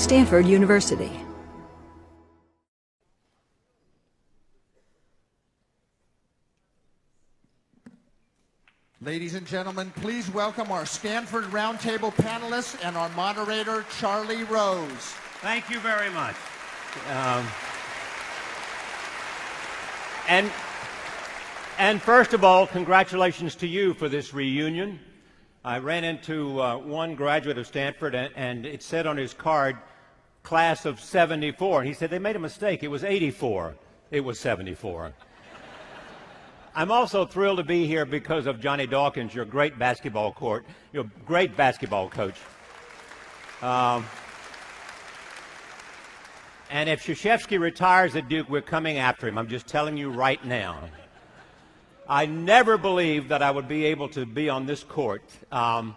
Stanford University. Ladies and gentlemen, please welcome our Stanford Roundtable panelists and our moderator, Charlie Rose. Thank you very much. And first of all, congratulations to you for this reunion. I ran into one graduate of Stanford, and it said on his card, class of 74. And he said they made a mistake. It was 84. It was 74. I'm also thrilled to be here because of Johnny Dawkins, your great basketball coach. And if Krzyzewski retires at Duke, we're coming after him. I'm just telling you right now. I never believed that I would be able to be on this court. And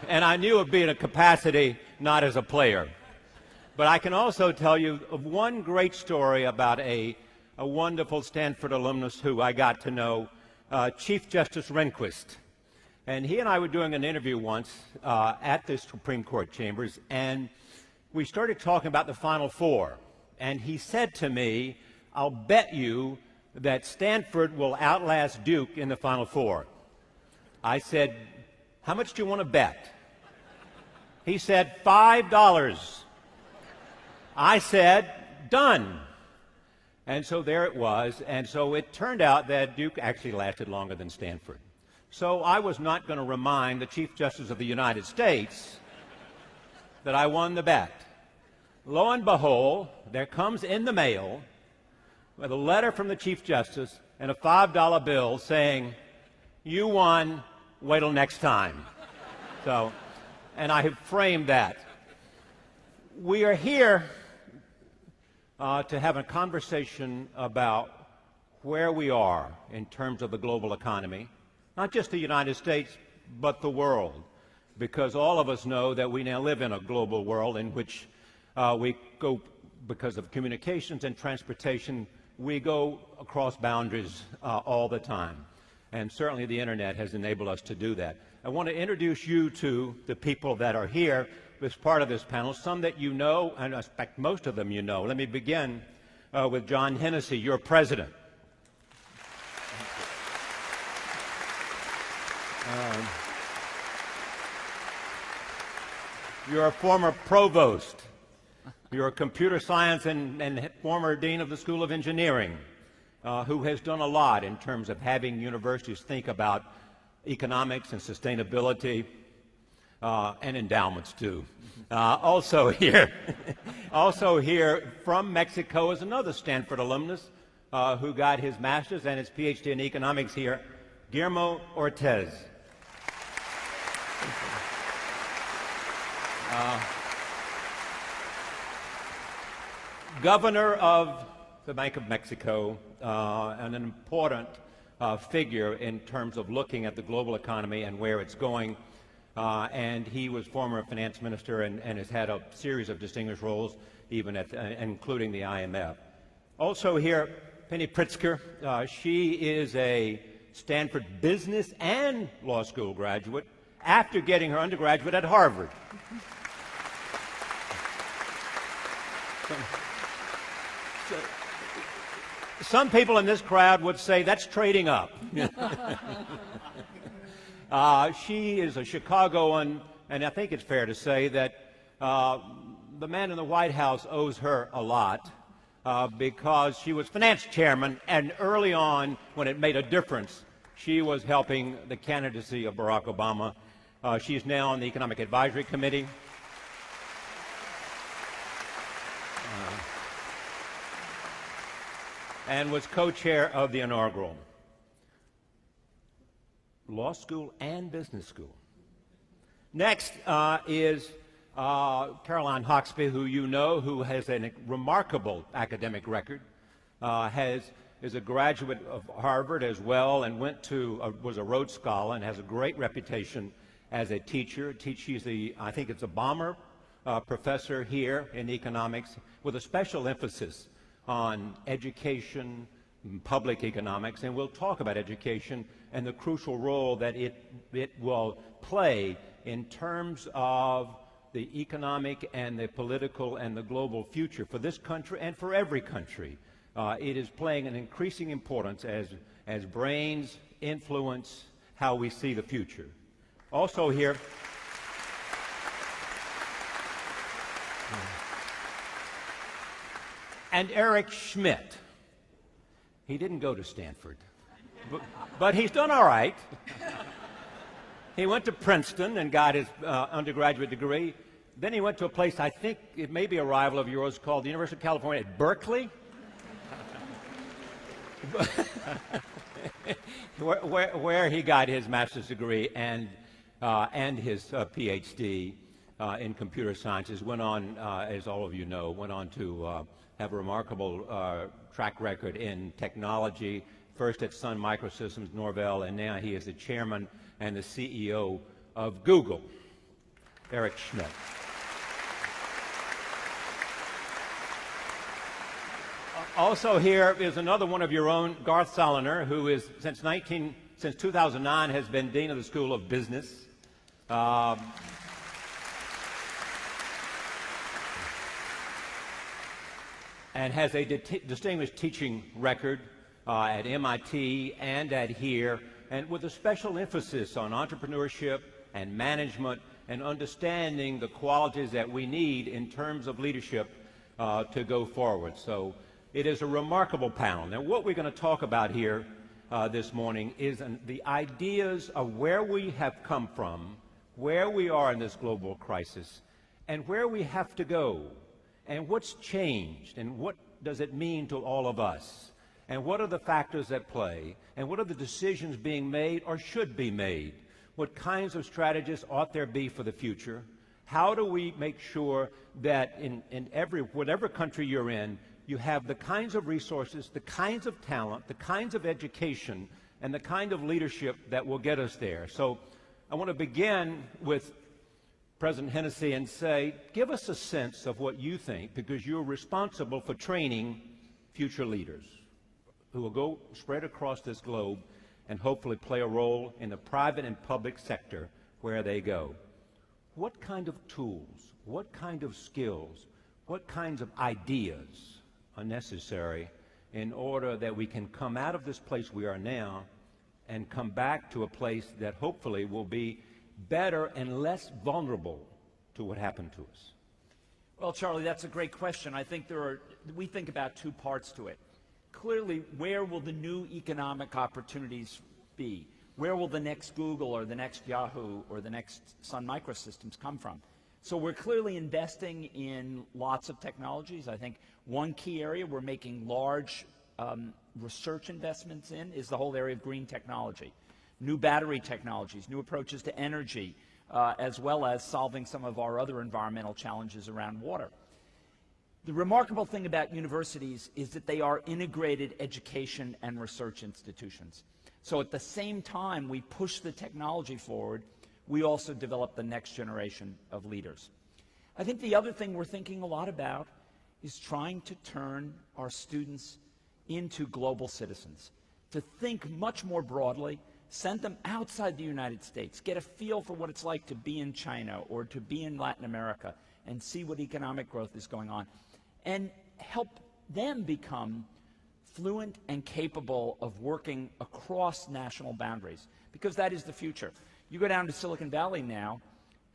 I knew it would be in a capacity, not as a player. But I can also tell you of one great story about a wonderful Stanford alumnus who I got to know, Chief Justice Rehnquist. And he and I were doing an interview once at the Supreme Court chambers, and we started talking about the Final Four. And he said to me, I'll bet you that Stanford will outlast Duke in the Final Four. I said, how much do you want to bet? He said, $5. I said, done. And so there it was, and so it turned out that Duke actually lasted longer than Stanford. So I was not going to remind the Chief Justice of the United States that I won the bet. Lo and behold, there comes in the mail with a letter from the Chief Justice and a $5 bill saying, you won, wait till next time. So, and I have framed that. We are here to have a conversation about where we are in terms of the global economy, not just the United States, but the world, because all of us know that we now live in a global world in which we go, because of communications and transportation, we go across boundaries all the time. And certainly the internet has enabled us to do that. I want to introduce you to the people that are here as part of this panel, some that you know, and I expect most of them you know. Let me begin with John Hennessy, your president. You're a former provost. You're a computer science and former dean of the School of Engineering, who has done a lot in terms of having universities think about economics and sustainability, and endowments too. Also here from Mexico is another Stanford alumnus who got his master's and his PhD in economics here, Guillermo Ortiz. Governor of the Bank of Mexico, and an important figure in terms of looking at the global economy and where it's going. And he was former finance minister and has had a series of distinguished roles, even at, including the IMF. Also here, Penny Pritzker. She is a Stanford business and law school graduate after getting her undergraduate at Harvard. Some people in this crowd would say that's trading up. She is a Chicagoan, and I think it's fair to say that the man in the White House owes her a lot because she was finance chairman, and early on, when it made a difference, she was helping the candidacy of Barack Obama. She's now on the Economic Advisory Committee. And was co-chair of the inaugural law school and business school. Next is Caroline Hoxby, who you know, who has a remarkable academic record, is a graduate of Harvard as well, and was a Rhodes Scholar and has a great reputation as a teacher. She's I think it's a Balmer professor here in economics with a special emphasis on education, public economics, and we'll talk about education and the crucial role that it will play in terms of the economic and the political and the global future for this country and for every country. It is playing an increasing importance as brains influence how we see the future. Also here, and Eric Schmidt. He didn't go to Stanford, but he's done all right. He went to Princeton and got his undergraduate degree. Then he went to a place, I think it may be a rival of yours, called the University of California at Berkeley. where he got his master's degree and his PhD in computer sciences. Went on, as all of you know, went on to have a remarkable track record in technology, first at Sun Microsystems, Norvell, and now he is the chairman and the CEO of Google, Eric Schmidt. Also here is another one of your own, Garth Soloner, who is, since 2009, has been Dean of the School of Business. And has a distinguished teaching record at MIT and at here, and with a special emphasis on entrepreneurship and management and understanding the qualities that we need in terms of leadership to go forward. So it is a remarkable panel. Now, what we're going to talk about here this morning is the ideas of where we have come from, where we are in this global crisis, and where we have to go, and what's changed, and what does it mean to all of us, and what are the factors at play, and what are the decisions being made or should be made? What kinds of strategies ought there be for the future? How do we make sure that in whatever country you're in, you have the kinds of resources, the kinds of talent, the kinds of education, and the kind of leadership that will get us there? So I want to begin with President Hennessy and say, give us a sense of what you think, because you're responsible for training future leaders who will go spread across this globe and hopefully play a role in the private and public sector where they go. What kind of tools, what kind of skills, what kinds of ideas are necessary in order that we can come out of this place we are now and come back to a place that hopefully will be better and less vulnerable to what happened to us? Well, Charlie, that's a great question. I think we think about two parts to it. Clearly, where will the new economic opportunities be? Where will the next Google or the next Yahoo or the next Sun Microsystems come from? So we're clearly investing in lots of technologies. I think one key area we're making large research investments in is the whole area of green technology. New battery technologies, new approaches to energy, as well as solving some of our other environmental challenges around water. The remarkable thing about universities is that they are integrated education and research institutions. So at the same time we push the technology forward, we also develop the next generation of leaders. I think the other thing we're thinking a lot about is trying to turn our students into global citizens, to think much more broadly, send them outside the United States, get a feel for what it's like to be in China or to be in Latin America and see what economic growth is going on, and help them become fluent and capable of working across national boundaries, because that is the future. You go down to Silicon Valley now,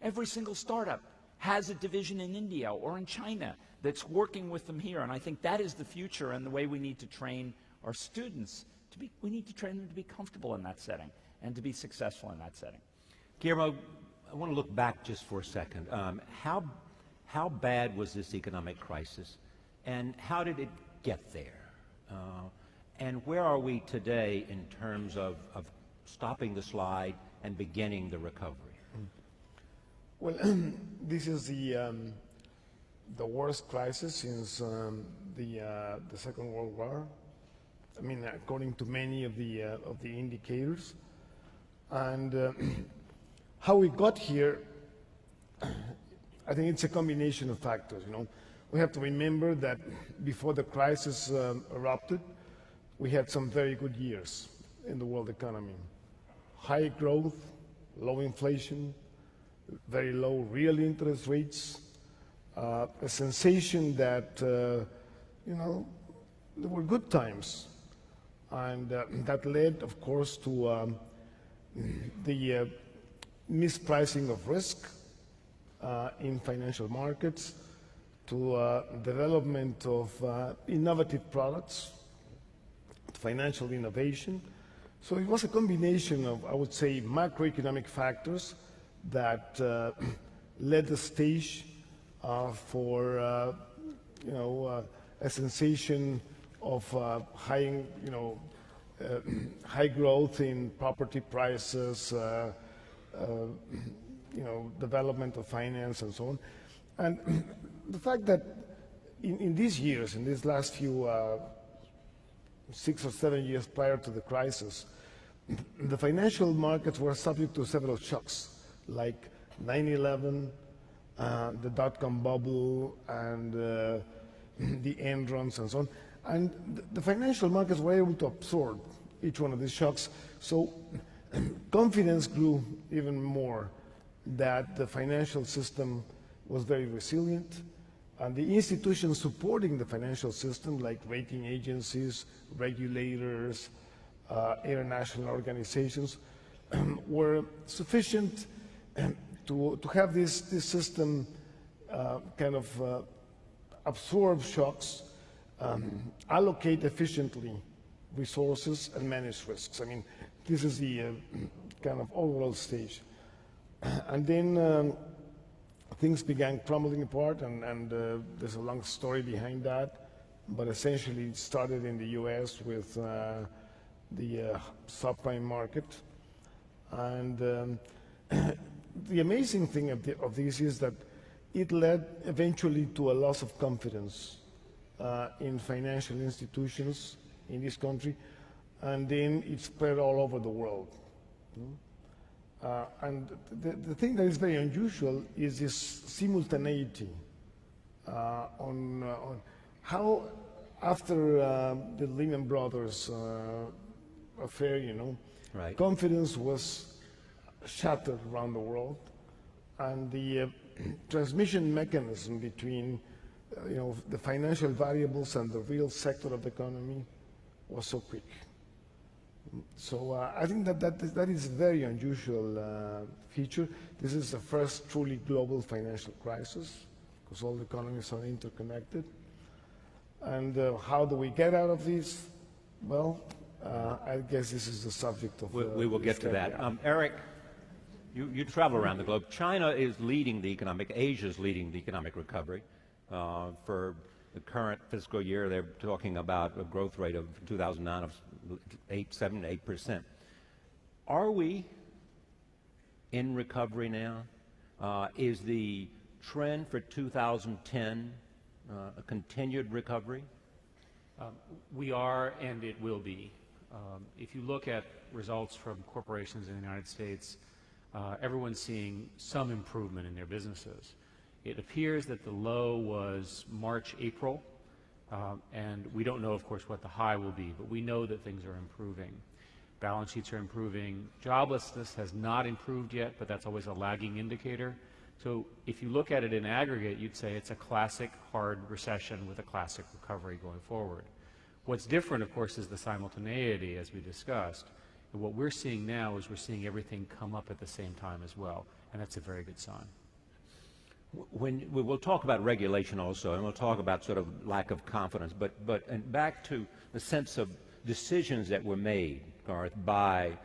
every single startup has a division in India or in China that's working with them here, and I think that is the future and the way we need to train our students. We need to train them to be comfortable in that setting and to be successful in that setting. Guillermo, I want to look back just for a second. How bad was this economic crisis, and how did it get there? And where are we today in terms of stopping the slide and beginning the recovery? Well, this is the worst crisis since the Second World War. I mean, according to many of the indicators, and how we got here, I think it's a combination of factors. You know, we have to remember that before the crisis erupted, we had some very good years in the world economy: high growth, low inflation, very low real interest rates, a sensation that, there were good times. And that led, of course, to the mispricing of risk in financial markets, to development of innovative products, financial innovation. So it was a combination of, I would say, macroeconomic factors that led the stage for a sensation of high growth in property prices, development of finance and so on. And the fact that in these years, in these last few 6 or 7 years prior to the crisis, the financial markets were subject to several shocks, like 9/11, the dot-com bubble, and the end runs and so on. And the financial markets were able to absorb each one of these shocks. So confidence grew even more that the financial system was very resilient, and the institutions supporting the financial system, like rating agencies, regulators, international organizations, were sufficient to have this system kind of absorb shocks, allocate efficiently resources, and manage risks. I mean, this is the kind of overall stage. And then things began crumbling apart, and there's a long story behind that, but essentially it started in the US with the subprime market. And the amazing thing of this is that it led eventually to a loss of confidence in financial institutions in this country, and then it spread all over the world. And the thing that is very unusual is this simultaneity on how, after the Lehman Brothers affair, Right. confidence was shattered around the world, and the transmission mechanism between the financial variables and the real sector of the economy was so quick. So I think that is a very unusual feature. This is the first truly global financial crisis, because all the economies are interconnected. And how do we get out of this? Well, I guess this is the subject of... We will get to that. Eric, you travel around the globe. China is leading the economic, Asia's leading the economic recovery. For the current fiscal year, they're talking about a growth rate of 2009 of 7-8%. Are we in recovery now? Is the trend for 2010 a continued recovery? We are, and it will be. If you look at results from corporations in the United States, everyone's seeing some improvement in their businesses. It appears that the low was March, April, and we don't know, of course, what the high will be, but we know that things are improving. Balance sheets are improving. Joblessness has not improved yet, but that's always a lagging indicator. So if you look at it in aggregate, you'd say it's a classic hard recession with a classic recovery going forward. What's different, of course, is the simultaneity, as we discussed. And what we're seeing now is we're seeing everything come up at the same time as well, and that's a very good sign. When we'll talk about regulation also, and we'll talk about sort of lack of confidence, but and back to the sense of decisions that were made, Garth, by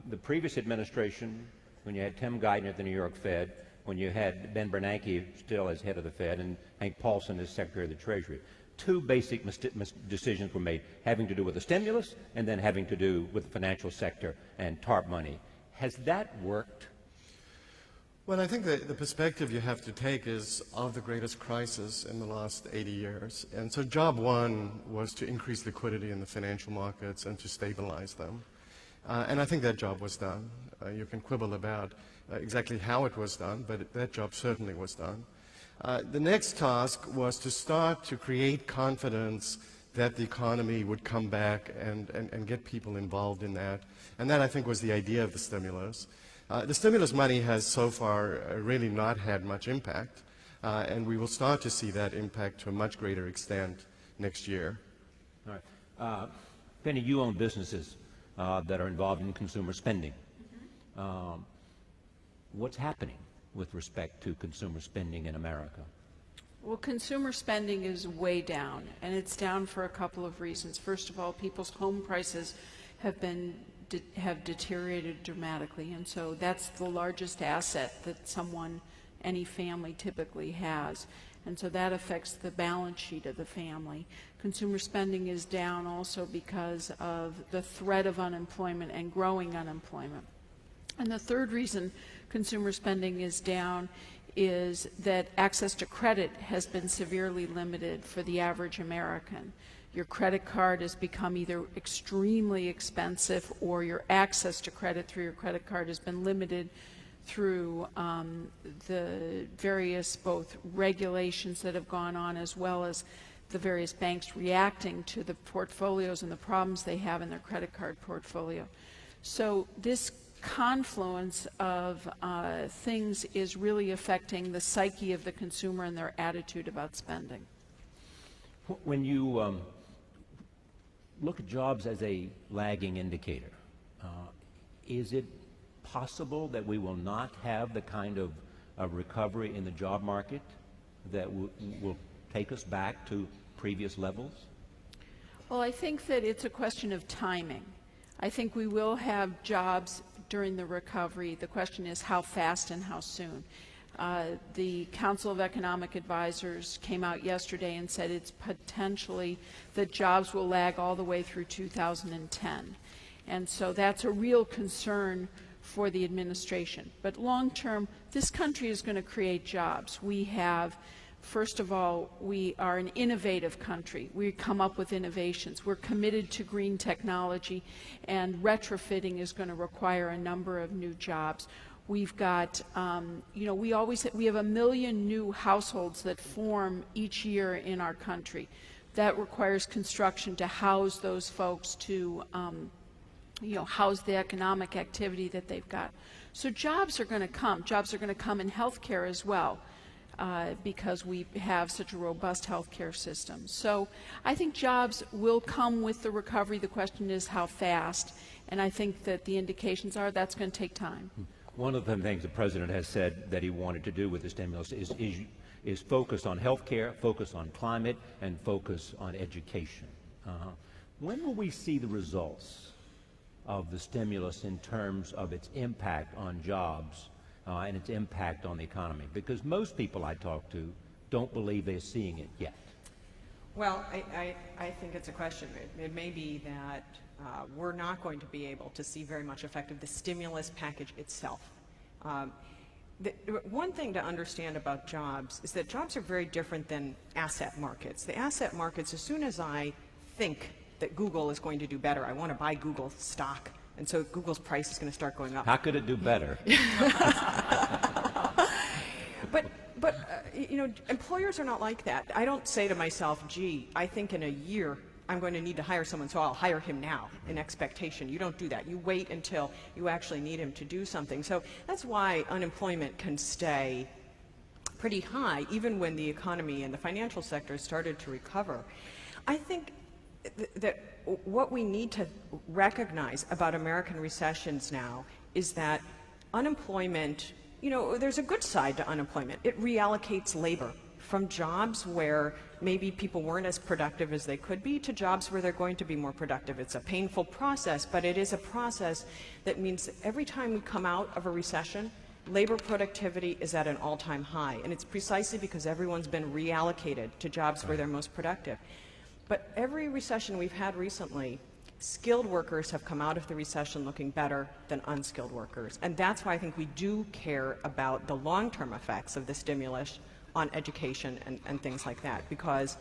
the previous administration, when you had Tim Guyton at the New York Fed, when you had Ben Bernanke still as head of the Fed, and Hank Paulson as Secretary of the Treasury. Two basic decisions were made, having to do with the stimulus and then having to do with the financial sector and TARP money. Has that worked? Well, I think the perspective you have to take is of the greatest crisis in the last 80 years. And so job one was to increase liquidity in the financial markets and to stabilize them. And I think that job was done. You can quibble about exactly how it was done, but that job certainly was done. The next task was to start to create confidence that the economy would come back and get people involved in that. And that, I think, was the idea of the stimulus. The stimulus money has so far really not had much impact, and we will start to see that impact to a much greater extent next year. All right. Penny, you own businesses that are involved in consumer spending. What's happening with respect to consumer spending in America? Well, consumer spending is way down, and it's down for a couple of reasons. First of all, people's home prices have deteriorated dramatically, and so that's the largest asset that any family typically has. And so that affects the balance sheet of the family. Consumer spending is down also because of the threat of unemployment and growing unemployment. And the third reason consumer spending is down is that access to credit has been severely limited for the average American. Your credit card has become either extremely expensive, or your access to credit through your credit card has been limited through the various both regulations that have gone on, as well as the various banks reacting to the portfolios and the problems they have in their credit card portfolio. So this confluence of things is really affecting the psyche of the consumer and their attitude about spending. When you look at jobs as a lagging indicator, is it possible that we will not have the kind of recovery in the job market that will take us back to previous levels? Well, I think that it's a question of timing. I think we will have jobs during the recovery. The question is how fast and how soon. The Council of Economic Advisors came out yesterday and said it's potentially that jobs will lag all the way through 2010. And so that's a real concern for the administration. But long term, this country is going to create jobs. We have, first of all, we are an innovative country. We come up with innovations. We're committed to green technology, and retrofitting is going to require a number of new jobs. We've got, we have 1 million new households that form each year in our country. That requires construction to house those folks, to house the economic activity that they've got. So jobs are going to come. Jobs are going to come in healthcare as well, because we have such a robust healthcare system. So I think jobs will come with the recovery. The question is how fast, and I think that the indications are that's going to take time. One of the things the President has said that he wanted to do with the stimulus is focus on healthcare, focus on climate, and focus on education. When will we see the results of the stimulus in terms of its impact on jobs and its impact on the economy? Because most people I talk to don't believe they're seeing it yet. Well, I think it's a question. It may be that we're not going to be able to see very much effect of the stimulus package itself. One thing to understand about jobs is that jobs are very different than asset markets. The asset markets, as soon as I think that Google is going to do better, I want to buy Google stock, and so Google's price is going to start going up. How could it do better? But employers are not like that. I don't say to myself, gee, I think in a year I'm going to need to hire someone, so I'll hire him now in expectation. You don't do that. You wait until you actually need him to do something. So that's why unemployment can stay pretty high, even when the economy and the financial sector started to recover. I think that what we need to recognize about American recessions now is that unemployment, there's a good side to unemployment. It reallocates labor from jobs where maybe people weren't as productive as they could be to jobs where they're going to be more productive. It's a painful process, but it is a process that means that every time we come out of a recession, labor productivity is at an all-time high. And it's precisely because everyone's been reallocated to jobs where they're most productive. But every recession we've had recently, skilled workers have come out of the recession looking better than unskilled workers. And that's why I think we do care about the long-term effects of the stimulus on education and things like that, because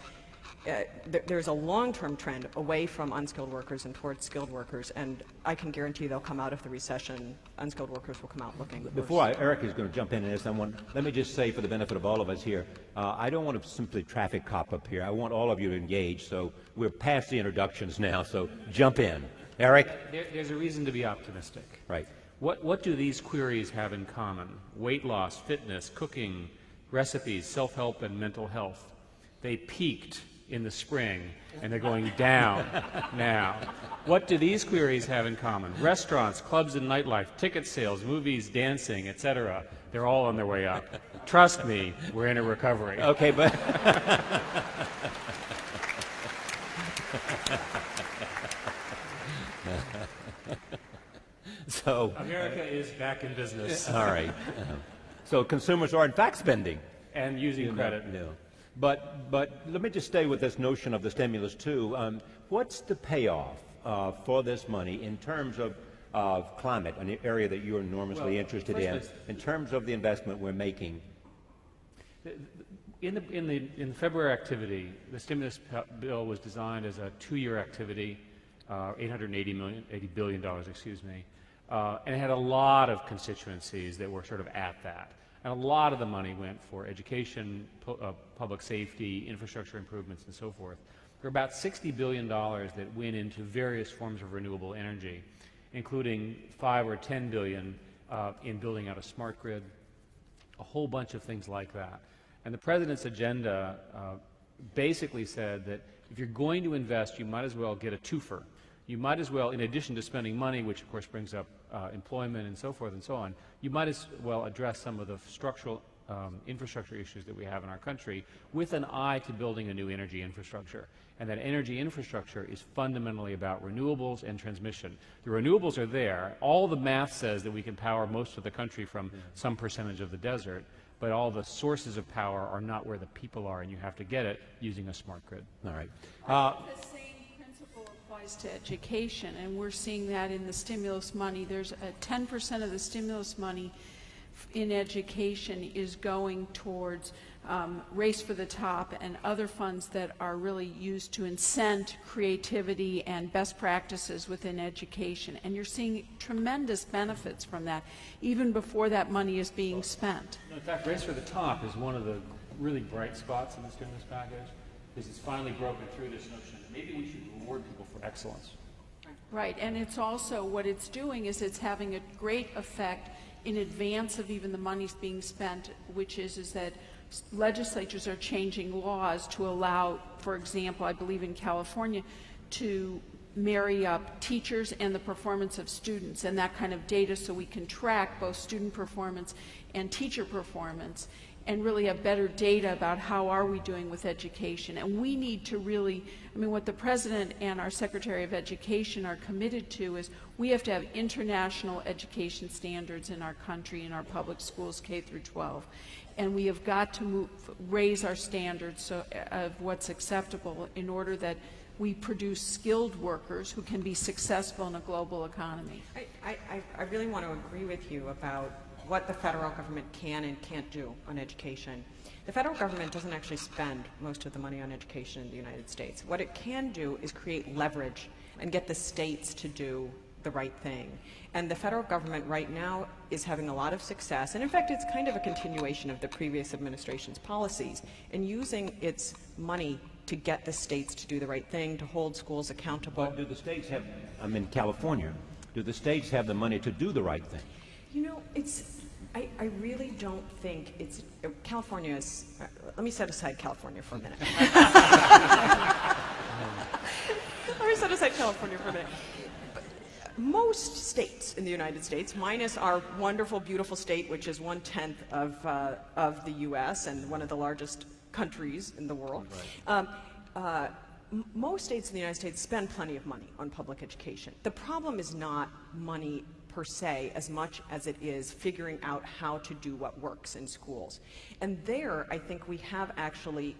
there's a long-term trend away from unskilled workers and towards skilled workers, and I can guarantee they'll come out of the recession, unskilled workers will come out looking worse. Before Eric is going to jump in and ask someone, let me just say for the benefit of all of us here, I don't want to simply traffic cop up here. I want all of you to engage, so we're past the introductions now, so jump in. Eric? There's a reason to be optimistic. Right. What do these queries have in common? Weight loss, fitness, cooking, recipes, self-help, and mental health. They peaked in the spring, and they're going down now. What do these queries have in common? Restaurants, clubs and nightlife, ticket sales, movies, dancing, etc. They're all on their way up. Trust me, we're in a recovery. Okay, but so America is back in business. all right. So consumers are in fact spending. And using credit. No. But let me just stay with this notion of the stimulus too. What's the payoff for this money in terms of climate, an area that you're enormously interested in terms of the investment we're making? In the February activity, the stimulus bill was designed as a 2-year activity, $80 billion, excuse me, and it had a lot of constituencies that were sort of at that. And a lot of the money went for education, public safety, infrastructure improvements, and so forth. There are about $60 billion that went into various forms of renewable energy, including $5 or $10 billion in building out a smart grid, a whole bunch of things like that. And the President's agenda basically said that if you're going to invest, you might as well get a twofer. You might as well, in addition to spending money, which of course brings up employment and so forth and so on, you might as well address some of the structural infrastructure issues that we have in our country with an eye to building a new energy infrastructure. And that energy infrastructure is fundamentally about renewables and transmission. The renewables are there. All the math says that we can power most of the country from some percentage of the desert, but all the sources of power are not where the people are, and you have to get it using a smart grid. All right. The same principle applies to education, and we're seeing that in the stimulus money. There's 10% of the stimulus money in education is going towards Race for the Top and other funds that are really used to incent creativity and best practices within education. And you're seeing tremendous benefits from that, even before that money is being spent. In fact, Race for the Top is one of the really bright spots in the stimulus package, because it's finally broken through this notion that maybe we should reward people for excellence. Right, and it's also, what it's doing is it's having a great effect in advance of even the money's being spent, which is that legislatures are changing laws to allow, for example, I believe in California, to marry up teachers and the performance of students and that kind of data, so we can track both student performance and teacher performance and really have better data about how are we doing with education. And we need to really, I mean, what the President and our Secretary of Education are committed to is we have to have international education standards in our country, in our public schools, K through 12. And we have got to raise our standards of what's acceptable in order that we produce skilled workers who can be successful in a global economy. I really want to agree with you about what the federal government can and can't do on education. The federal government doesn't actually spend most of the money on education in the United States. What it can do is create leverage and get the states to do the right thing. And the federal government right now is having a lot of success, and in fact it's kind of a continuation of the previous administration's policies, in using its money to get the states to do the right thing, to hold schools accountable. But do the states have, I'm in California, do the states have the money to do the right thing? You know, I really don't think it's, California is, let me set aside California for a minute. Let me set aside California for a minute. Most states in the United States, minus our wonderful, beautiful state, which is 1/10 of the U.S. and one of the largest countries in the world, right. Most states in the United States spend plenty of money on public education. The problem is not money per se as much as it is figuring out how to do what works in schools. And there, I think we have actually,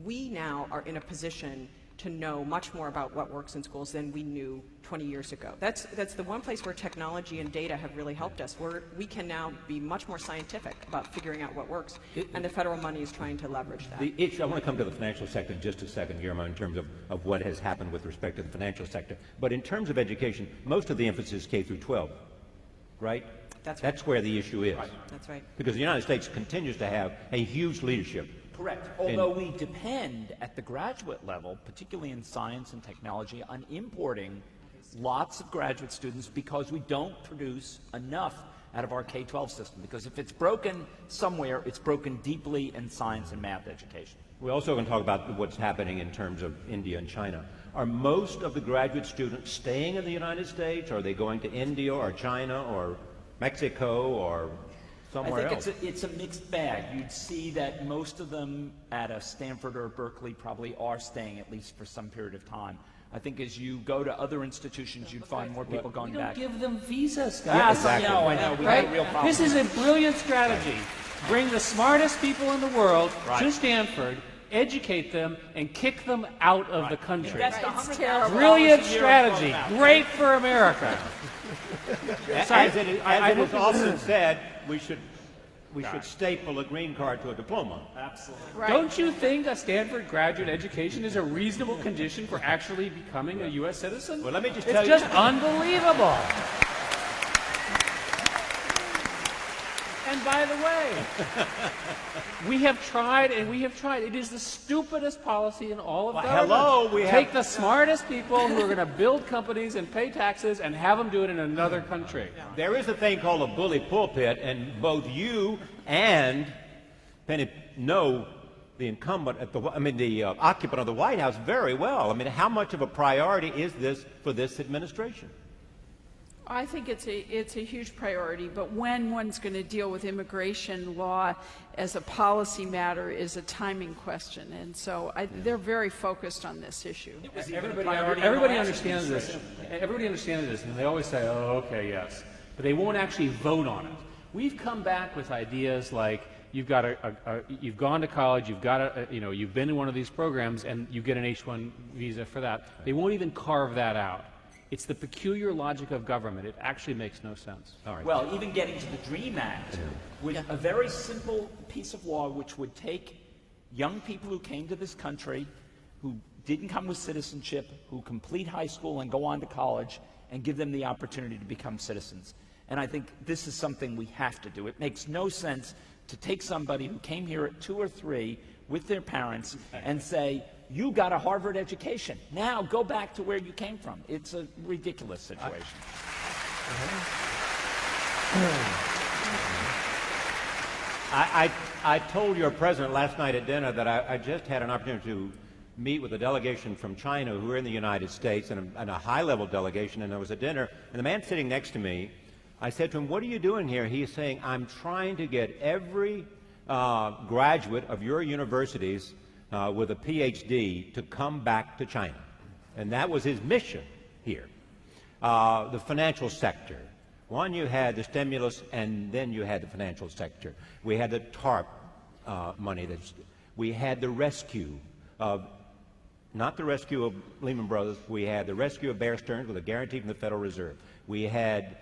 we now are in a position to know much more about what works in schools than we knew 20 years ago. That's the one place where technology and data have really helped us, where we can now be much more scientific about figuring out what works, and the federal money is trying to leverage that. The issue, I want to come to the financial sector in just a second, Guillermo, in terms of what has happened with respect to the financial sector. But in terms of education, most of the emphasis is K through 12, right? That's right. That's where the issue is. Right. That's right. Because the United States continues to have a huge leadership. Correct. Although we depend at the graduate level, particularly in science and technology, on importing lots of graduate students because we don't produce enough out of our K-12 system. Because if it's broken somewhere, it's broken deeply in science and math education. We're also going to talk about what's happening in terms of India and China. Are most of the graduate students staying in the United States? Or are they going to India or China or Mexico or somewhere else? I think it's a mixed bag. You'd see that most of them at a Stanford or Berkeley probably are staying at least for some period of time. I think as you go to other institutions, you'd find more people going back. We don't give them visas, Yeah, guys. exactly. I know. We have a real problem. This is a brilliant strategy. Bring the smartest people in the world Right. to Stanford, educate them, and kick them out of the country. That's the It's $100,000 terrible. Brilliant a year strategy. from now. Great for America. As it is, I as it is hope often said, we should staple a green card to a diploma. Absolutely. Right. Don't you think a Stanford graduate education is a reasonable condition for actually becoming a U.S. citizen? Well, let me just tell It's you. just unbelievable. And by the way, we have tried and we have tried. It is the stupidest policy in all of government. hello, we Take have- the smartest people who are going to build companies and pay taxes and have them do it in another country. There is a thing called a bully pulpit, and both you and Penny know the incumbent at the occupant of the White House very well. I mean, how much of a priority is this for this administration? I think it's a huge priority, but when one's going to deal with immigration law as a policy matter is a timing question, and so they're very focused on this issue. Everybody understands this. Everybody understands this, and they always say, "Oh, okay, yes," but they won't actually vote on it. We've come back with ideas like you've you've gone to college, you've been in one of these programs, and you get an H-1 visa for that. They won't even carve that out. It's the peculiar logic of government. It actually makes no sense. All right. Well, even getting to the DREAM Act, a very simple piece of law which would take young people who came to this country, who didn't come with citizenship, who complete high school and go on to college, and give them the opportunity to become citizens. And I think this is something we have to do. It makes no sense to take somebody who came here at 2 or 3 with their parents and say, you got a Harvard education. Now go back to where you came from. It's a ridiculous situation. I told your president last night at dinner that I just had an opportunity to meet with a delegation from China who were in the United States, and a high-level delegation, and there was a dinner, and the man sitting next to me, I said to him, what are you doing here? He's saying, I'm trying to get every graduate of your universities with a PhD to come back to China. And that was his mission here. The financial sector. One, you had the stimulus, and then you had the financial sector. We had the TARP money. We had the rescue of, not the rescue of Lehman Brothers, we had the rescue of Bear Stearns with a guarantee from the Federal Reserve. We had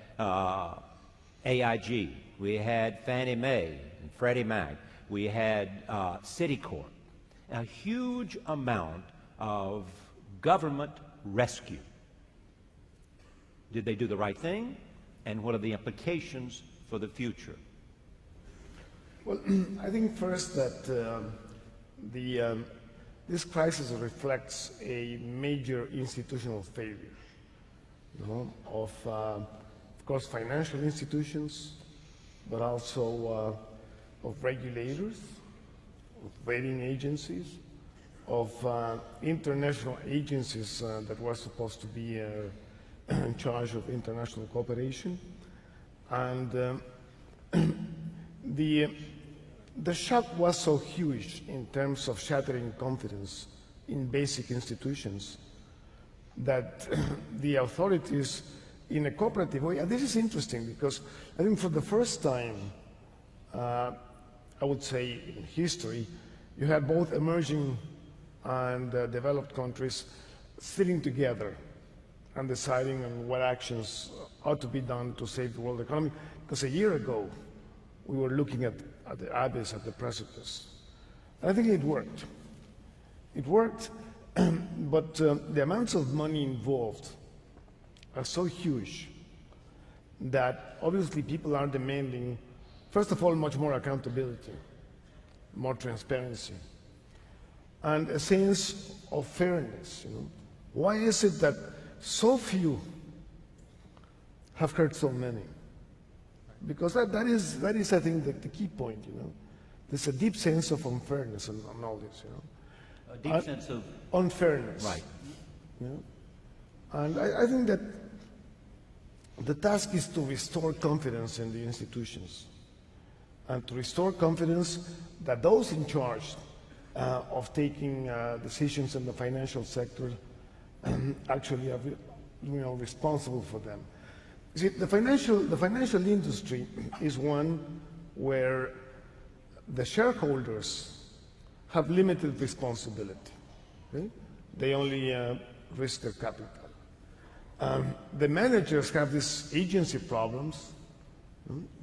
AIG. We had Fannie Mae and Freddie Mac. We had Citicorp. A huge amount of government rescue. Did they do the right thing? And what are the implications for the future? Well, I think first that this crisis reflects a major institutional failure, of course, financial institutions, but also of regulators, of rating agencies, of international agencies that were supposed to be in charge of international cooperation. And the shock was so huge in terms of shattering confidence in basic institutions that the authorities, in a cooperative way, and this is interesting because I think for the first time, I would say in history, you had both emerging and developed countries sitting together and deciding on what actions ought to be done to save the world economy. Because a year ago, we were looking at the abyss, at the precipice. And I think it worked. It worked, but the amounts of money involved are so huge that obviously people are demanding, first of all, much more accountability, more transparency, and a sense of fairness. Why is it that so few have hurt so many. Because that is, I think, the key point, you know. There's a deep sense of unfairness on all this, you know. A deep sense of unfairness. right. You know? And I think that the task is to restore confidence in the institutions and to restore confidence that those in charge of taking decisions in the financial sector actually are, you know, responsible for them. See, the financial industry is one where the shareholders have limited responsibility. Okay? They only risk their capital. The managers have these agency problems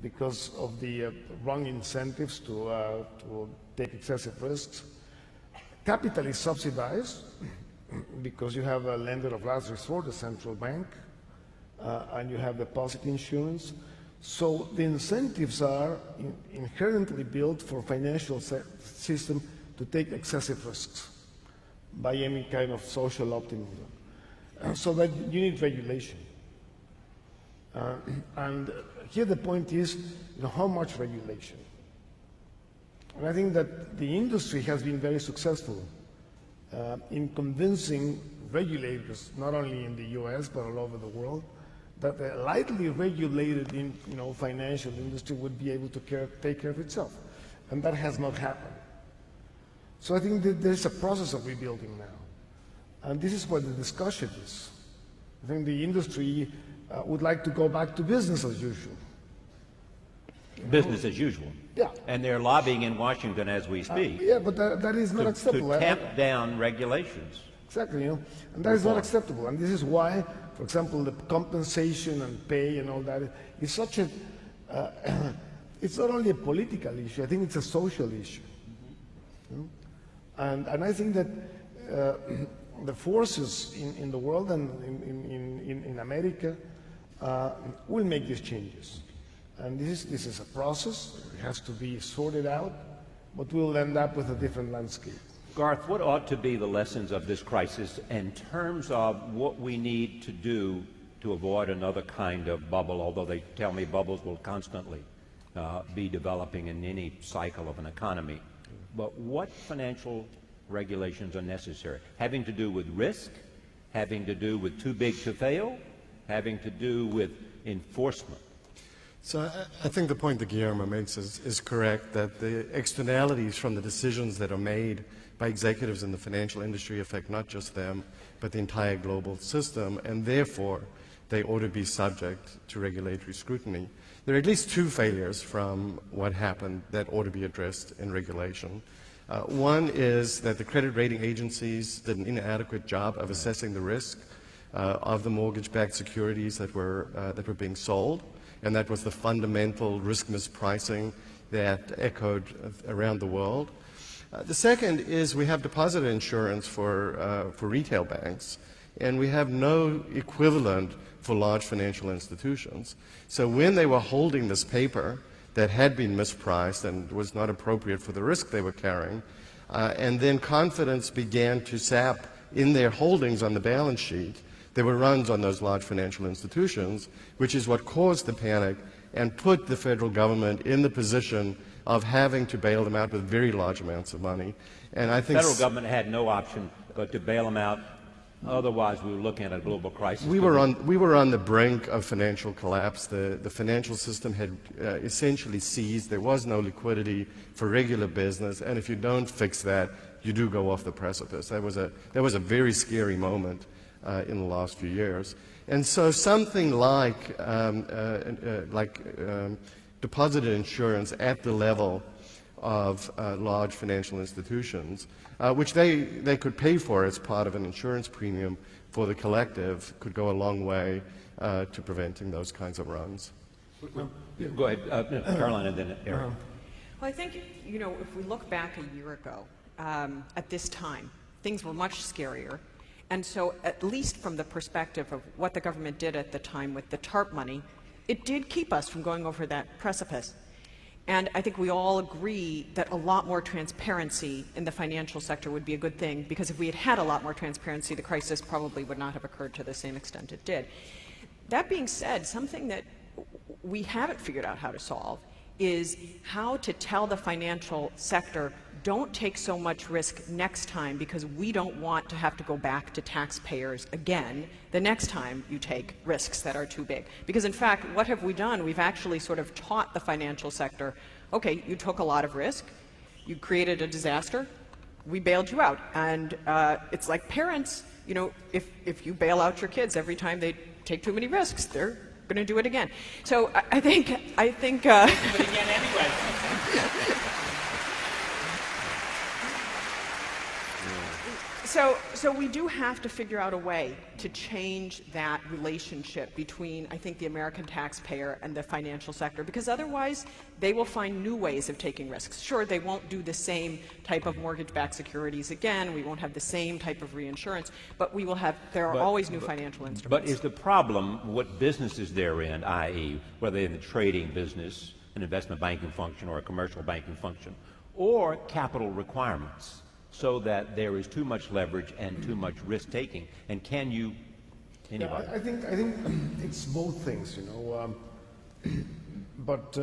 because of the wrong incentives to take excessive risks. Capital is subsidized because you have a lender of last resort, the central bank, and you have deposit insurance. So the incentives are inherently built for financial system to take excessive risks by any kind of social optimism. So that you need regulation. And here the point is, you know, how much regulation? And I think that the industry has been very successful in convincing regulators, not only in the US, but all over the world, that a lightly regulated financial industry would be able to take care of itself. And that has not happened. So I think that there's a process of rebuilding now. And this is what the discussion is. I think the industry would like to go back to business as usual. Business as usual. Yeah. And they're lobbying in Washington as we speak. Yeah, but that is not acceptable. To tamp down regulations. Exactly, you know, and that is not acceptable. And this is why, for example, the compensation and pay and all that is such a, it's not only a political issue, I think it's a social issue. You know? And I think that the forces in the world and in America will make these changes. And this is a process. It has to be sorted out, but we'll end up with a different landscape. Garth, what ought to be the lessons of this crisis in terms of what we need to do to avoid another kind of bubble, although they tell me bubbles will constantly be developing in any cycle of an economy. But what financial regulations are necessary? Having to do with risk, having to do with too big to fail, having to do with enforcement. So I think the point that Guillermo makes is correct, that the externalities from the decisions that are made by executives in the financial industry affect not just them, but the entire global system, and therefore they ought to be subject to regulatory scrutiny. There are at least two failures from what happened that ought to be addressed in regulation. One is that the credit rating agencies did an inadequate job of assessing the risk of the mortgage-backed securities that were being sold, and that was the fundamental risk mispricing that echoed around the world. The second is we have deposit insurance for retail banks, and we have no equivalent for large financial institutions. So when they were holding this paper that had been mispriced and was not appropriate for the risk they were carrying, and then confidence began to sap in their holdings on the balance sheet, there were runs on those large financial institutions, which is what caused the panic and put the federal government in the position of having to bail them out with very large amounts of money. And I think the federal government had no option but to bail them out. Otherwise, we were looking at a global crisis. We were on the brink of financial collapse. The financial system had essentially seized. There was no liquidity for regular business, and if you don't fix that, you do go off the precipice. That was a very scary moment in the last few years. And so something like deposited insurance at the level of large financial institutions, which they could pay for as part of an insurance premium for the collective, could go a long way to preventing those kinds of runs. Go ahead, Caroline, and then Eric. Well, I think, you know, if we look back a year ago at this time, things were much scarier. And so at least from the perspective of what the government did at the time with the TARP money, it did keep us from going over that precipice. And I think we all agree that a lot more transparency in the financial sector would be a good thing, because if we had had a lot more transparency, the crisis probably would not have occurred to the same extent it did. That being said, something that we haven't figured out how to solve is how to tell the financial sector, don't take so much risk next time, because we don't want to have to go back to taxpayers again the next time you take risks that are too big. Because in fact, what have we done? We've actually sort of taught the financial sector, okay, you took a lot of risk, you created a disaster, we bailed you out. And it's like parents, you know, if you bail out your kids every time they take too many risks, they're going to do it again. So I think. Do it again anyway. So we do have to figure out a way to change that relationship between, I think, the American taxpayer and the financial sector, because otherwise they will find new ways of taking risks. Sure, they won't do the same type of mortgage-backed securities again, we won't have the same type of reinsurance, but we will have, there are always new financial instruments. But is the problem what businesses they're in, i.e., whether in the trading business, an investment banking function, or a commercial banking function, or capital requirements, so that there is too much leverage and too much risk-taking? And can you, anybody? I think it's both things, you know. But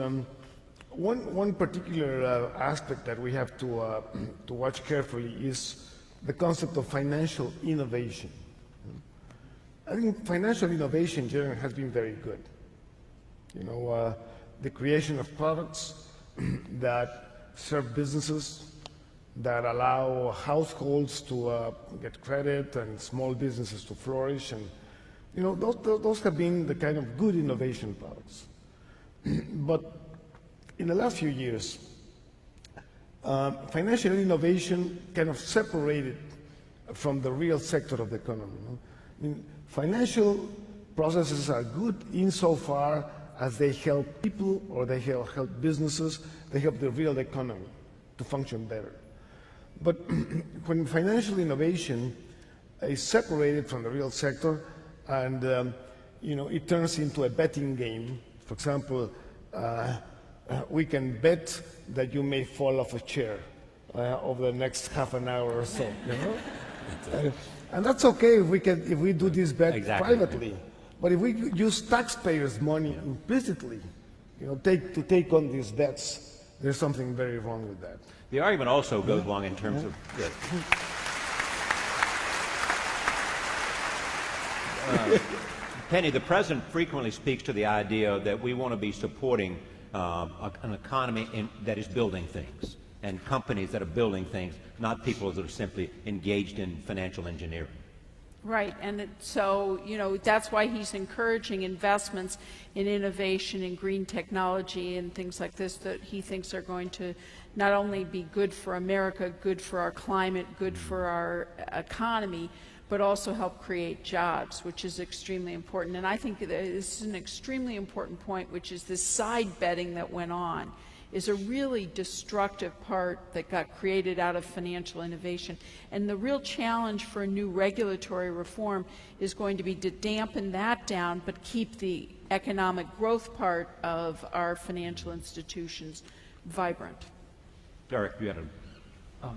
one particular aspect that we have to watch carefully is the concept of financial innovation. I think financial innovation in general has been very good. You know, the creation of products that serve businesses, that allow households to get credit and small businesses to flourish, and you know, those have been the kind of good innovation products. But in the last few years, financial innovation kind of separated from the real sector of the economy. You know? I mean, financial processes are good insofar as they help people, or they help businesses, they help the real economy to function better. But when financial innovation is separated from the real sector, and you know, it turns into a betting game. For example, we can bet that you may fall off a chair over the next half an hour or so. You know, and that's okay if we do this bet privately. But if we use taxpayers' money implicitly, you know, to take on these bets, there's something very wrong with that. The argument also goes along in terms of Penny, the President frequently speaks to the idea that we want to be supporting an economy that is building things, and companies that are building things, not people that are simply engaged in financial engineering. Right, and so, you know, that's why he's encouraging investments in innovation and green technology and things like this that he thinks are going to not only be good for America, good for our climate, good for our economy, but also help create jobs, which is extremely important. And I think this is an extremely important point, which is this side betting that went on is a really destructive part that got created out of financial innovation. And the real challenge for a new regulatory reform is going to be to dampen that down, but keep the economic growth part of our financial institutions vibrant. Derek, you had a...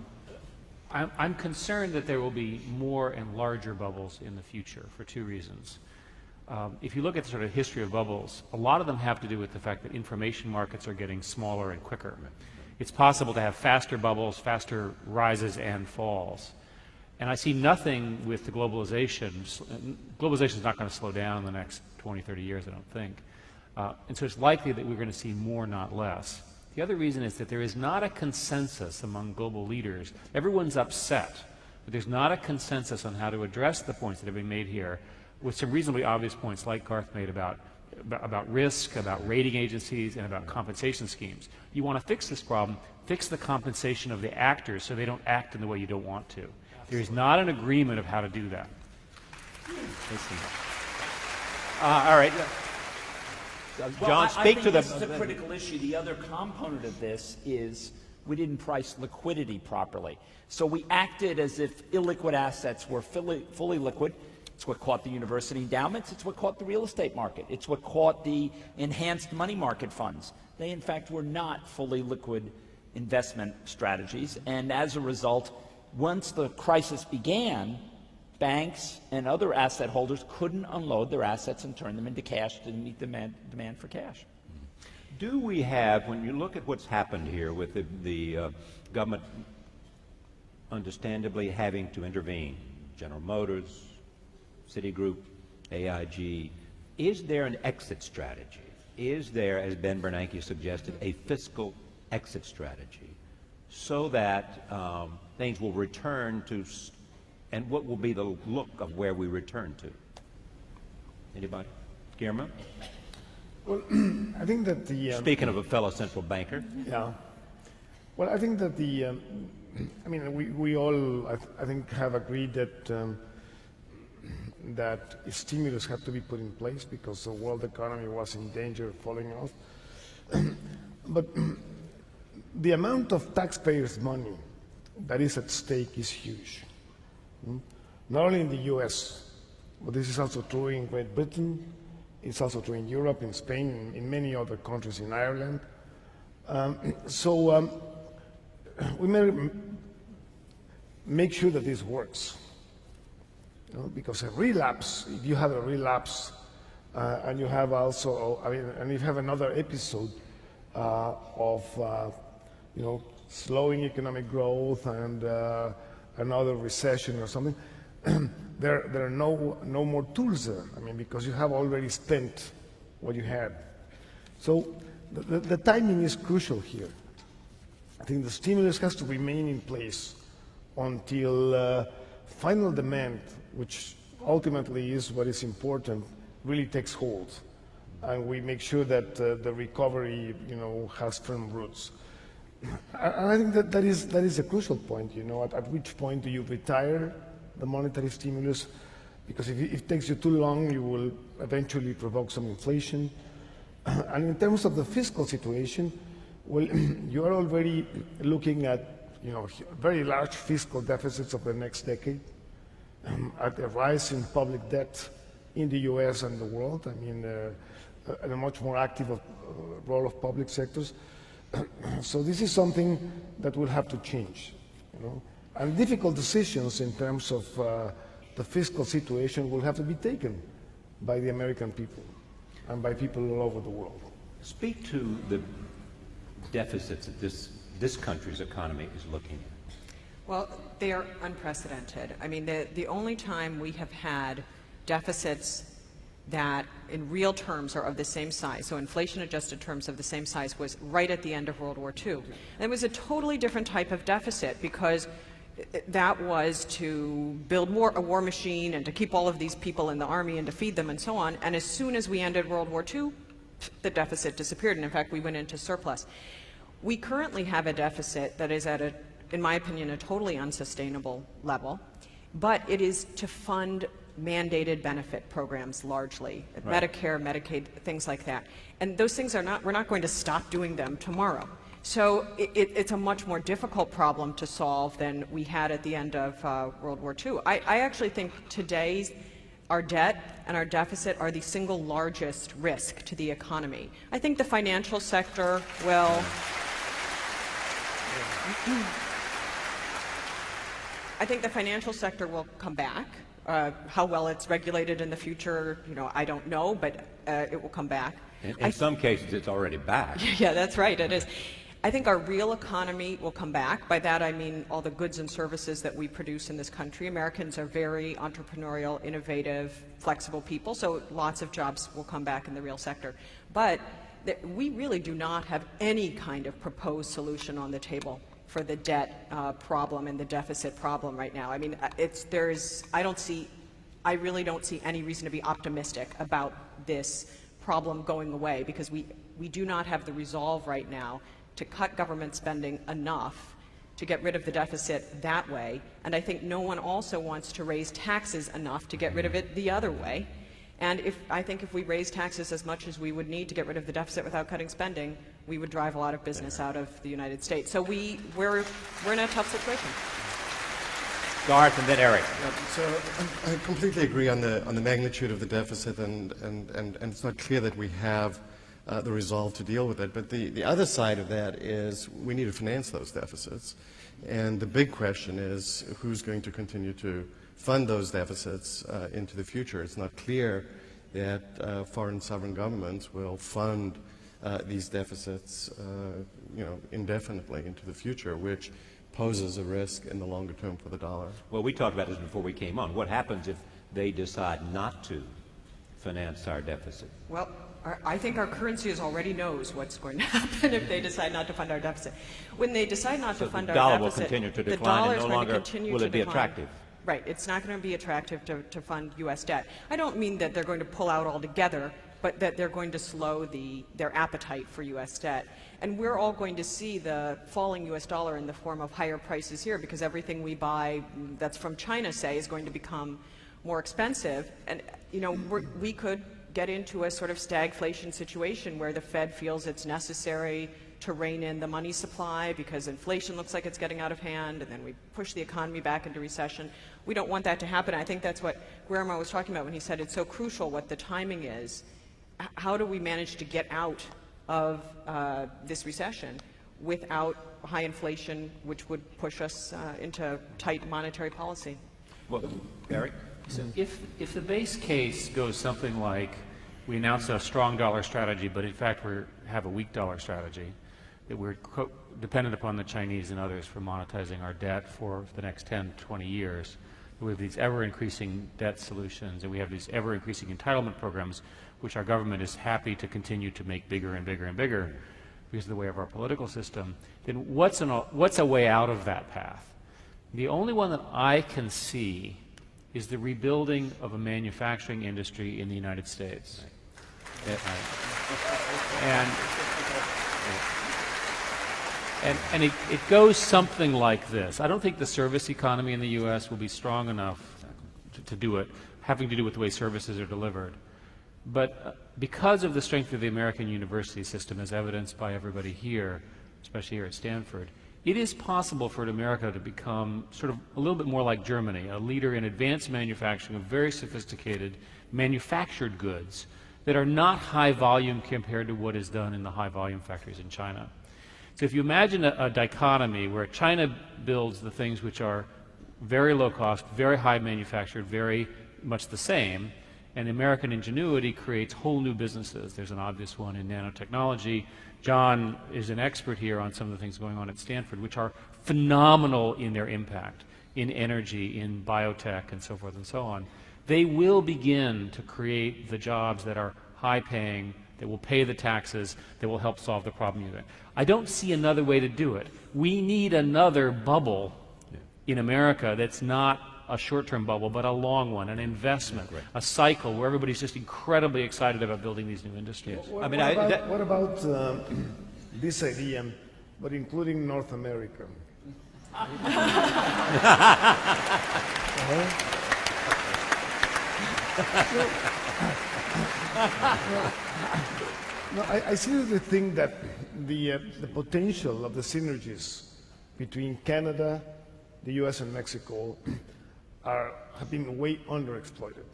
I'm concerned that there will be more and larger bubbles in the future for two reasons. If you look at the sort of history of bubbles, a lot of them have to do with the fact that information markets are getting smaller and quicker. It's possible to have faster bubbles, faster rises and falls. And I see nothing with the globalization. Globalization is not going to slow down in the next 20, 30 years, I don't think. And so it's likely that we're going to see more, not less. The other reason is that there is not a consensus among global leaders. Everyone's upset, but there's not a consensus on how to address the points that have been made here, with some reasonably obvious points like Garth made about risk, about rating agencies, and about compensation schemes. You want to fix this problem, fix the compensation of the actors so they don't act in the way you don't want to. There is not an agreement of how to do that. all right. John, speak to the... This is a critical issue. The other component of this is we didn't price liquidity properly. So we acted as if illiquid assets were fully liquid. It's what caught the university endowments. It's what caught the real estate market. It's what caught the enhanced money market funds. They, in fact, were not fully liquid investment strategies. And as a result, once the crisis began, banks and other asset holders couldn't unload their assets and turn them into cash to meet the demand for cash. Do we have, when you look at what's happened here with the government understandably having to intervene, General Motors, Citigroup, AIG, is there an exit strategy? Is there, as Ben Bernanke suggested, a fiscal exit strategy so that things will return to, and what will be the look of where we return to? Anybody? Guillermo? Well, I think that the... Speaking of a fellow central banker. Yeah. Well, I think that the... I mean, we all, I think, have agreed that that stimulus had to be put in place because the world economy was in danger of falling off. But the amount of taxpayers' money that is at stake is huge. Not only in the U.S., but this is also true in Great Britain. It's also true in Europe, in Spain, in many other countries, in Ireland. We may make sure that this works. Because a relapse, if you have a relapse and you have also, and if you have another episode of, slowing economic growth and another recession or something, there are no more tools there. I mean, because you have already spent what you had. So the timing is crucial here. I think the stimulus has to remain in place until final demand, which ultimately is what is important, really takes hold, and we make sure that the recovery, has firm roots. And I think that is a crucial point. At which point do you retire the monetary stimulus? Because if it takes you too long, you will eventually provoke some inflation. And in terms of the fiscal situation, well, you are already looking at very large fiscal deficits of the next decade, at a rise in public debt in the U.S. and the world. I mean, and a much more active role of public sectors. So this is something that will have to change, And difficult decisions in terms of the fiscal situation will have to be taken by the American people and by people all over the world. Speak to the deficits that this country's economy is looking at. Well, they are unprecedented. I mean, the only time we have had deficits that in real terms are of the same size, so inflation-adjusted terms of the same size, was right at the end of World War II. And it was a totally different type of deficit because that was to build a war machine and to keep all of these people in the army and to feed them and so on. And as soon as we ended World War II, the deficit disappeared, and in fact we went into surplus. We currently have a deficit that is at in my opinion, a totally unsustainable level, but it is to fund mandated benefit programs largely, right. Medicare, Medicaid, things like that. And those things we're not going to stop doing them tomorrow. So it's a much more difficult problem to solve than we had at the end of World War II. I actually think today our debt and our deficit are the single largest risk to the economy. I think the financial sector will... I think the financial sector will come back. How well it's regulated in the future, I don't know, but it will come back. In some cases, it's already back. Yeah, that's right, it is. I think our real economy will come back. By that I mean all the goods and services that we produce in this country. Americans are very entrepreneurial, innovative, flexible people, so lots of jobs will come back in the real sector. But we really do not have any kind of proposed solution on the table for the debt problem and the deficit problem right now. I mean, I really don't see any reason to be optimistic about this problem going away, because we do not have the resolve right now to cut government spending enough to get rid of the deficit that way. And I think no one also wants to raise taxes enough to get rid of it the other way. And I think if we raise taxes as much as we would need to get rid of the deficit without cutting spending, we would drive a lot of business out of the United States. So we're in a tough situation. Garth and then Eric. So I completely agree on the magnitude of the deficit, and it's not clear that we have the resolve to deal with it. But the other side of that is we need to finance those deficits. And the big question is who's going to continue to fund those deficits into the future. It's not clear that foreign sovereign governments will fund these deficits indefinitely into the future, which poses a risk in the longer term for the dollar. Well, we talked about this before we came on. What happens if they decide not to finance our deficit? Well, I think our currency already knows what's going to happen if they decide not to fund our deficit. When they decide not to fund our deficit, the dollar will continue to decline, and no longer will it be attractive. Right. It's not going to be attractive to fund U.S. debt. I don't mean that they're going to pull out altogether, but that they're going to slow their appetite for U.S. debt. And we're all going to see the falling U.S. dollar in the form of higher prices here, because everything we buy that's from China, say, is going to become more expensive. And, we could get into a sort of stagflation situation where the Fed feels it's necessary to rein in the money supply because inflation looks like it's getting out of hand, and then we push the economy back into recession. We don't want that to happen. I think that's what Guillermo was talking about when he said it's so crucial what the timing is. How do we manage to get out of this recession without high inflation, which would push us into tight monetary policy? Well, Eric? So if the base case goes something like we announced a strong dollar strategy, but in fact we have a weak dollar strategy, that we're dependent upon the Chinese and others for monetizing our debt for the next 10, 20 years, we have these ever-increasing debt solutions, and we have these ever-increasing entitlement programs, which our government is happy to continue to make bigger and bigger and bigger because of the way of our political system, then what's a way out of that path? The only one that I can see is the rebuilding of a manufacturing industry in the United States. And it goes something like this. I don't think the service economy in the U.S. will be strong enough to do it, having to do with the way services are delivered. But because of the strength of the American university system, as evidenced by everybody here, especially here at Stanford, it is possible for America to become sort of a little bit more like Germany, a leader in advanced manufacturing of very sophisticated manufactured goods that are not high volume compared to what is done in the high volume factories in China. So if you imagine a dichotomy where China builds the things which are very low cost, very high manufactured, very much the same, and American ingenuity creates whole new businesses. There's an obvious one in nanotechnology. John is an expert here on some of the things going on at Stanford, which are phenomenal in their impact, in energy, in biotech, and so forth and so on. They will begin to create the jobs that are high-paying, that will pay the taxes, that will help solve the problem. I don't see another way to do it. We need another bubble in America that's not a short-term bubble, but a long one, an investment, a cycle where everybody's just incredibly excited about building these new industries. What about this idea, but including North America? No, I seriously think that the potential of the synergies between Canada, the U.S. and Mexico have been way underexploited.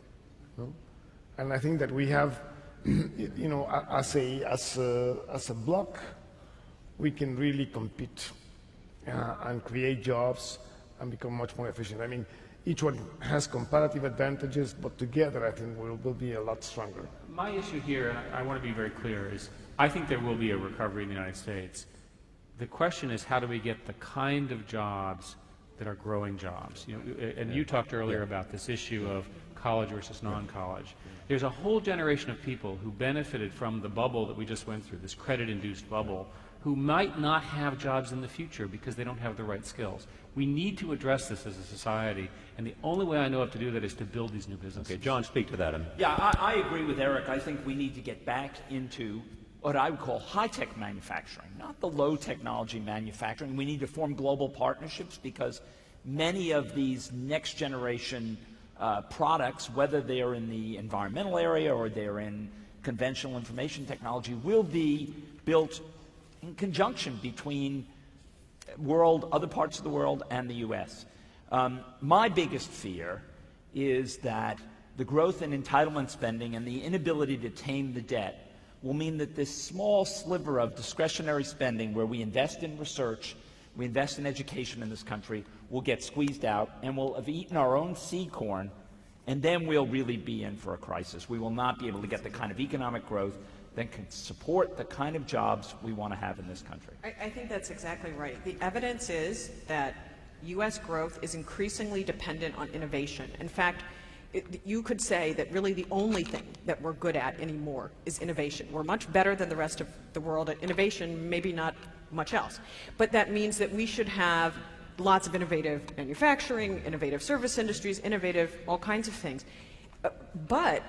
No? And I think that we have, as a bloc, we can really compete and create jobs and become much more efficient. I mean, each one has comparative advantages, but together I think we'll be a lot stronger. My issue here, and I want to be very clear, is I think there will be a recovery in the United States. The question is, how do we get the kind of jobs that are growing jobs? You talked earlier about this issue of college versus non-college. There's a whole generation of people who benefited from the bubble that we just went through, this credit-induced bubble, who might not have jobs in the future because they don't have the right skills. We need to address this as a society, and the only way I know of to do that is to build these new businesses. Okay, John, speak to that. Yeah, I agree with Eric. I think we need to get back into what I would call high-tech manufacturing, not the low-technology manufacturing. We need to form global partnerships because many of these next-generation products, whether they are in the environmental area or they're in conventional information technology, will be built in conjunction between other parts of the world and the U.S. My biggest fear is that the growth in entitlement spending and the inability to tame the debt will mean that this small sliver of discretionary spending where we invest in research, we invest in education in this country, we'll get squeezed out, and we'll have eaten our own seed corn, and then we'll really be in for a crisis. We will not be able to get the kind of economic growth that can support the kind of jobs we want to have in this country. I think that's exactly right. The evidence is that U.S. growth is increasingly dependent on innovation. In fact, you could say that really the only thing that we're good at anymore is innovation. We're much better than the rest of the world at innovation, maybe not much else. But that means that we should have lots of innovative manufacturing, innovative service industries, innovative all kinds of things. But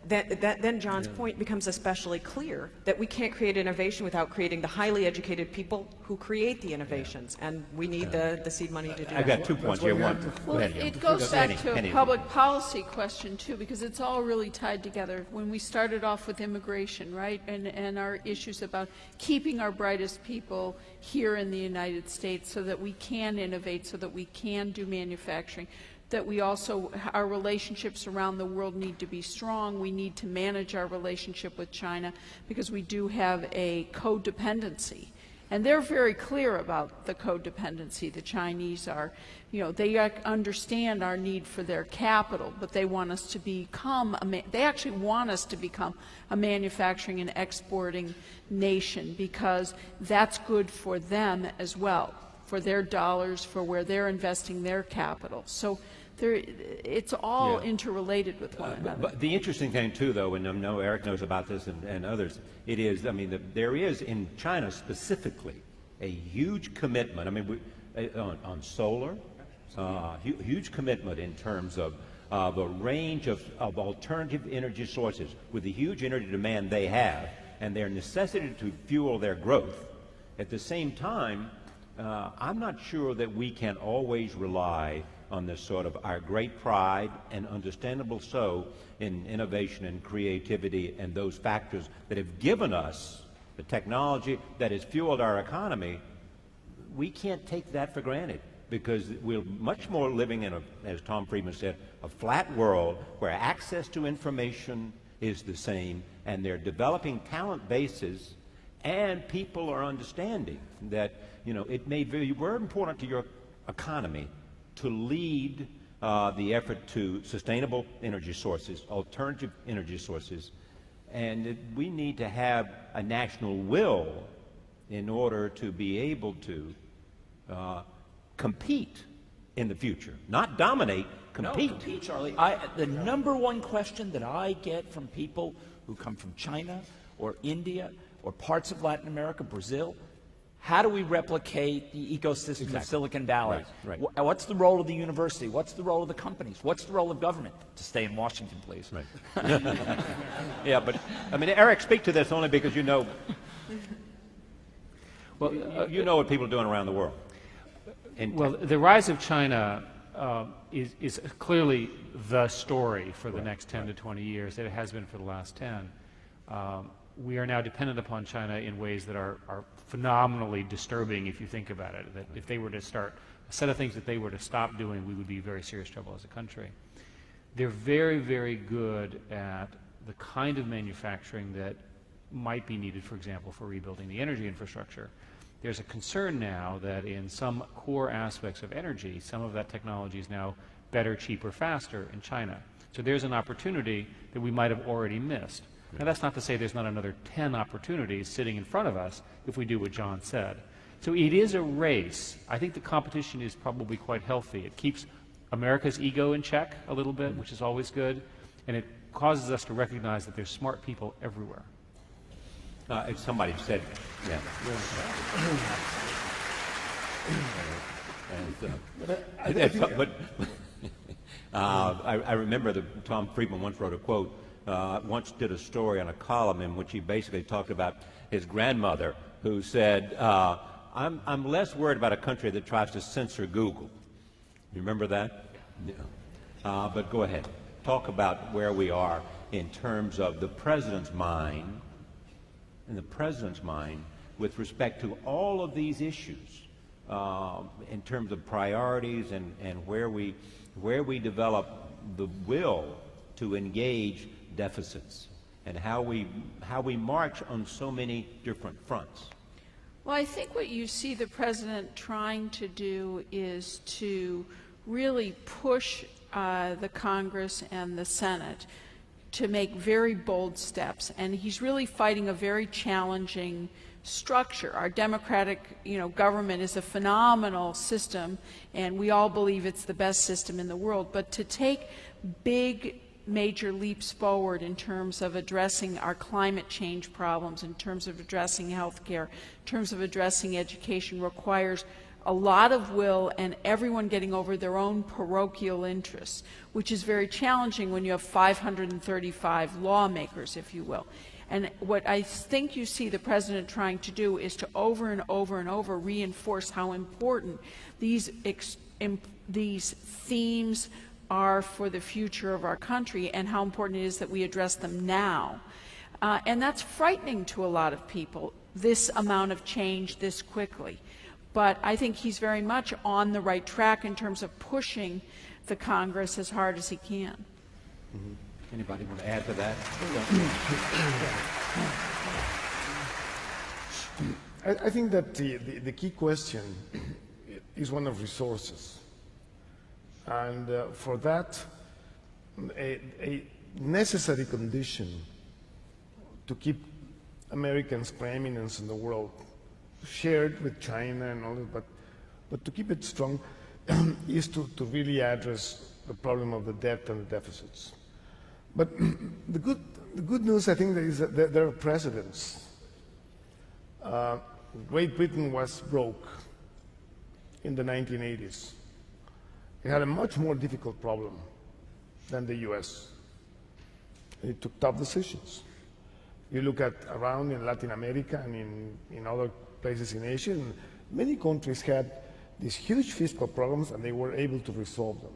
then John's point becomes especially clear, that we can't create innovation without creating the highly educated people who create the innovations, and we need the seed money to do that. I've got 2 points here. One, Well, go ahead, it Jim. goes back to Penny. a public policy question, too, because it's all really tied together. When we started off with immigration, right, and our issues about keeping our brightest people here in the United States so that we can innovate, so that we can do manufacturing, that we also, our relationships around the world need to be strong. We need to manage our relationship with China because we do have a codependency. And they're very clear about the codependency. The Chinese are, they understand our need for their capital, but they want us to become, they actually want us to become a manufacturing and exporting nation because that's good for them as well, for their dollars, for where they're investing their capital. So it's all interrelated with one another. But the interesting thing, too, though, and I know Eric knows about this and others, it is, there is in China specifically a huge commitment, on solar, huge commitment in terms of the range of alternative energy sources with the huge energy demand they have and their necessity to fuel their growth. At the same time, I'm not sure that we can always rely on this sort of our great pride, and understandable so, in innovation and creativity and those factors that have given us the technology that has fueled our economy. We can't take that for granted because we're much more living in as Tom Friedman said, a flat world where access to information is the same, and they're developing talent bases, and people are understanding that it may be very important to your economy to lead the effort to sustainable energy sources, alternative energy sources, and we need to have a national will in order to be able to compete in the future, not dominate, compete. No, compete, Charlie. The number one question that I get from people who come from China or India or parts of Latin America, Brazil, how do we replicate the ecosystem of Silicon Valley? Right. What's the role of the university? What's the role of the companies? What's the role of government? To stay in Washington, please. Right. Yeah, but Eric, speak to this only because Well, you know what people are doing around the world. Well, the rise of China is clearly the story for the next 10 to 20 years. It has been for the last 10. We are now dependent upon China in ways that are phenomenally disturbing if you think about it. That if they were to start a set of things that they were to stop doing, we would be in very serious trouble as a country. They're very, very good at the kind of manufacturing that might be needed, for example, for rebuilding the energy infrastructure. There's a concern now that in some core aspects of energy, some of that technology is now better, cheaper, faster in China. So there's an opportunity that we might have already missed. Now, that's not to say there's not another 10 opportunities sitting in front of us if we do what John said. So it is a race. I think the competition is probably quite healthy. It keeps America's ego in check a little bit, which is always good, and it causes us to recognize that there's smart people everywhere. Somebody said, yeah. I remember that Tom Friedman once wrote a quote, once did a story on a column in which he basically talked about his grandmother who said, I'm less worried about a country that tries to censor Google. You remember that? Yeah. But go ahead. Talk about where we are in terms of the president's mind, with respect to all of these issues, in terms of priorities and where we develop the will to engage deficits and how we march on so many different fronts. Well, I think what you see the president trying to do is to really push the Congress and the Senate to make very bold steps, and he's really fighting a very challenging structure. Our democratic, government is a phenomenal system, and we all believe it's the best system in the world, but to take big major leaps forward in terms of addressing our climate change problems, in terms of addressing health care, in terms of addressing education, requires a lot of will and everyone getting over their own parochial interests, which is very challenging when you have 535 lawmakers, if you will. And what I think you see the president trying to do is to over and over and over reinforce how important these themes are for the future of our country and how important it is that we address them now. And that's frightening to a lot of people, this amount of change this quickly. But I think he's very much on the right track in terms of pushing the Congress as hard as he can. Mm-hmm. Anybody want to add to that? I think that the key question is one of resources. And for that, a necessary condition to keep Americans' preeminence in the world, shared with China and all that, but to keep it strong is to really address the problem of the debt and the deficits. But the good news, I think, is that there are precedents. Great Britain was broke in the 1980s. It had a much more difficult problem than the US. It took tough decisions. You look at around in Latin America and in other places in Asia, and many countries had these huge fiscal problems and they were able to resolve them.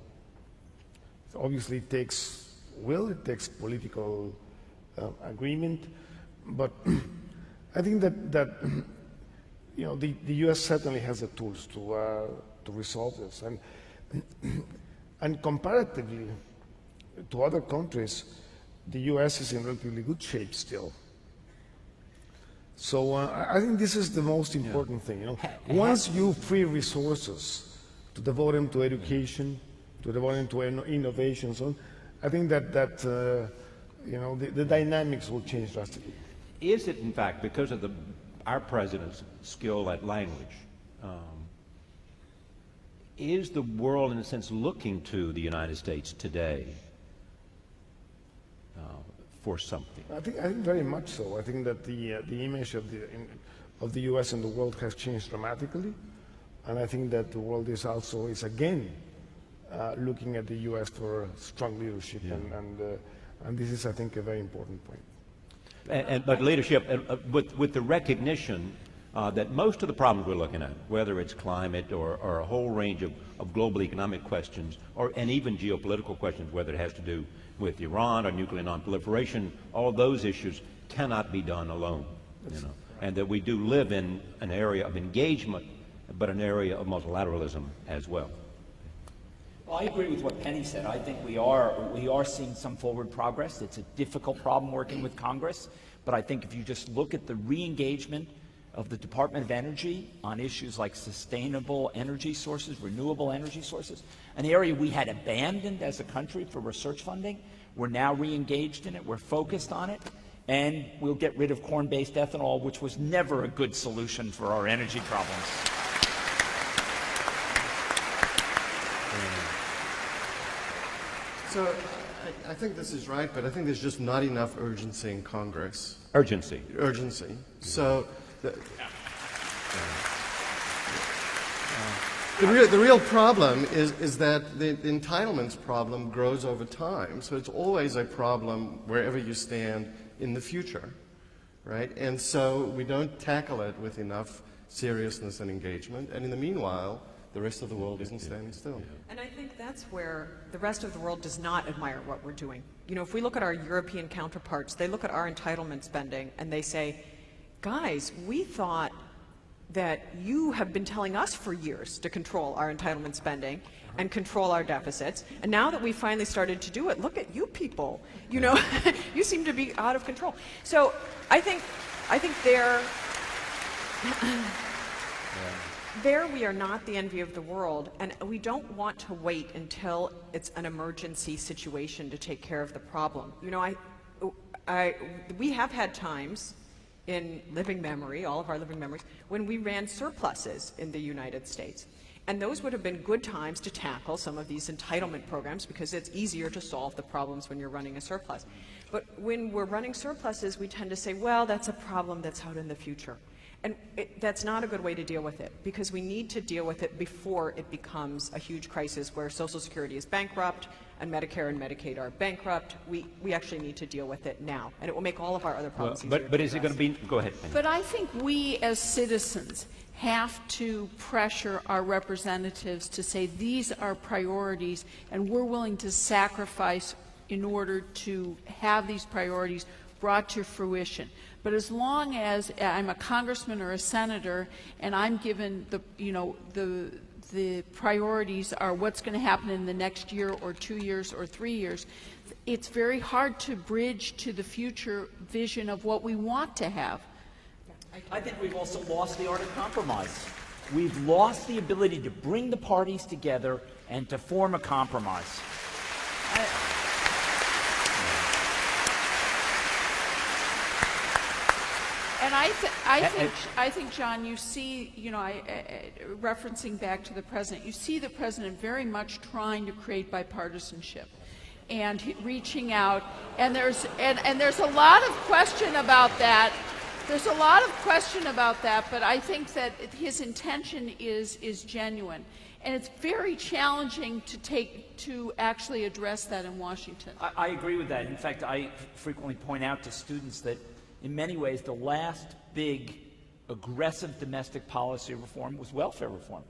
So obviously it takes will, it takes political agreement, but I think that the U.S. certainly has the tools to resolve this, and comparatively to other countries, the U.S. is in relatively good shape still. So I think this is the most important thing. Once you free resources to devote them to education, to devote them to innovation, so I think that the dynamics will change drastically. Is it, in fact, because of our president's skill at language, is the world, in a sense, looking to the United States today for something? I think very much so. I think that the image of the U.S. in the world has changed dramatically, and I think that the world is again looking at the U.S. for strong leadership, and this is, I think, a very important point. But leadership, with the recognition that most of the problems we're looking at, whether it's climate or a whole range of global economic questions, and even geopolitical questions, whether it has to do with Iran or nuclear nonproliferation, all those issues cannot be done alone. And that we do live in an area of engagement, but an area of multilateralism as well. Well, I agree with what Penny said. I think we are seeing some forward progress. It's a difficult problem working with Congress, but I think if you just look at the re-engagement of the Department of Energy on issues like sustainable energy sources, renewable energy sources, an area we had abandoned as a country for research funding, we're now re-engaged in it, we're focused on it, and we'll get rid of corn-based ethanol, which was never a good solution for our energy problems. So I think this is right, but I think there's just not enough urgency in Congress. Urgency. Urgency. So the real problem is that the entitlements problem grows over time. So it's always a problem wherever you stand in the future, right? And so we don't tackle it with enough seriousness and engagement. And in the meanwhile, the rest of the world isn't standing still. And I think that's where the rest of the world does not admire what we're doing. If we look at our European counterparts, they look at our entitlement spending and they say, guys, we thought that you have been telling us for years to control our entitlement spending and control our deficits, and now that we finally started to do it, look at you people, you seem to be out of control. So I think There we are not the envy of the world, and we don't want to wait until it's an emergency situation to take care of the problem. You know, we have had times in living memory, all of our living memories, when we ran surpluses in the United States. And those would have been good times to tackle some of these entitlement programs because it's easier to solve the problems when you're running a surplus. But when we're running surpluses, we tend to say, well, that's a problem that's out in the future. And that's not a good way to deal with it, because we need to deal with it before it becomes a huge crisis where Social Security is bankrupt and Medicare and Medicaid are bankrupt. We actually need to deal with it now, and it will make all of our other problems easier. But is it going to be? Go ahead, Penny. But I think we as citizens have to pressure our representatives to say these are priorities, and we're willing to sacrifice in order to have these priorities brought to fruition. But as long as I'm a congressman or a senator and I'm given the priorities are what's going to happen in the next year or 2 years or 3 years, it's very hard to bridge to the future vision of what we want to have. I think we've also lost the art of compromise. We've lost the ability to bring the parties together and to form a compromise. And I think, John, you see, referencing back to the president, you see the president very much trying to create bipartisanship and reaching out. And there's a lot of question about that. There's a lot of question about that, but I think that his intention is genuine. And it's very challenging to actually address that in Washington. I agree with that. In fact, I frequently point out to students that in many ways the last big aggressive domestic policy reform was welfare reform,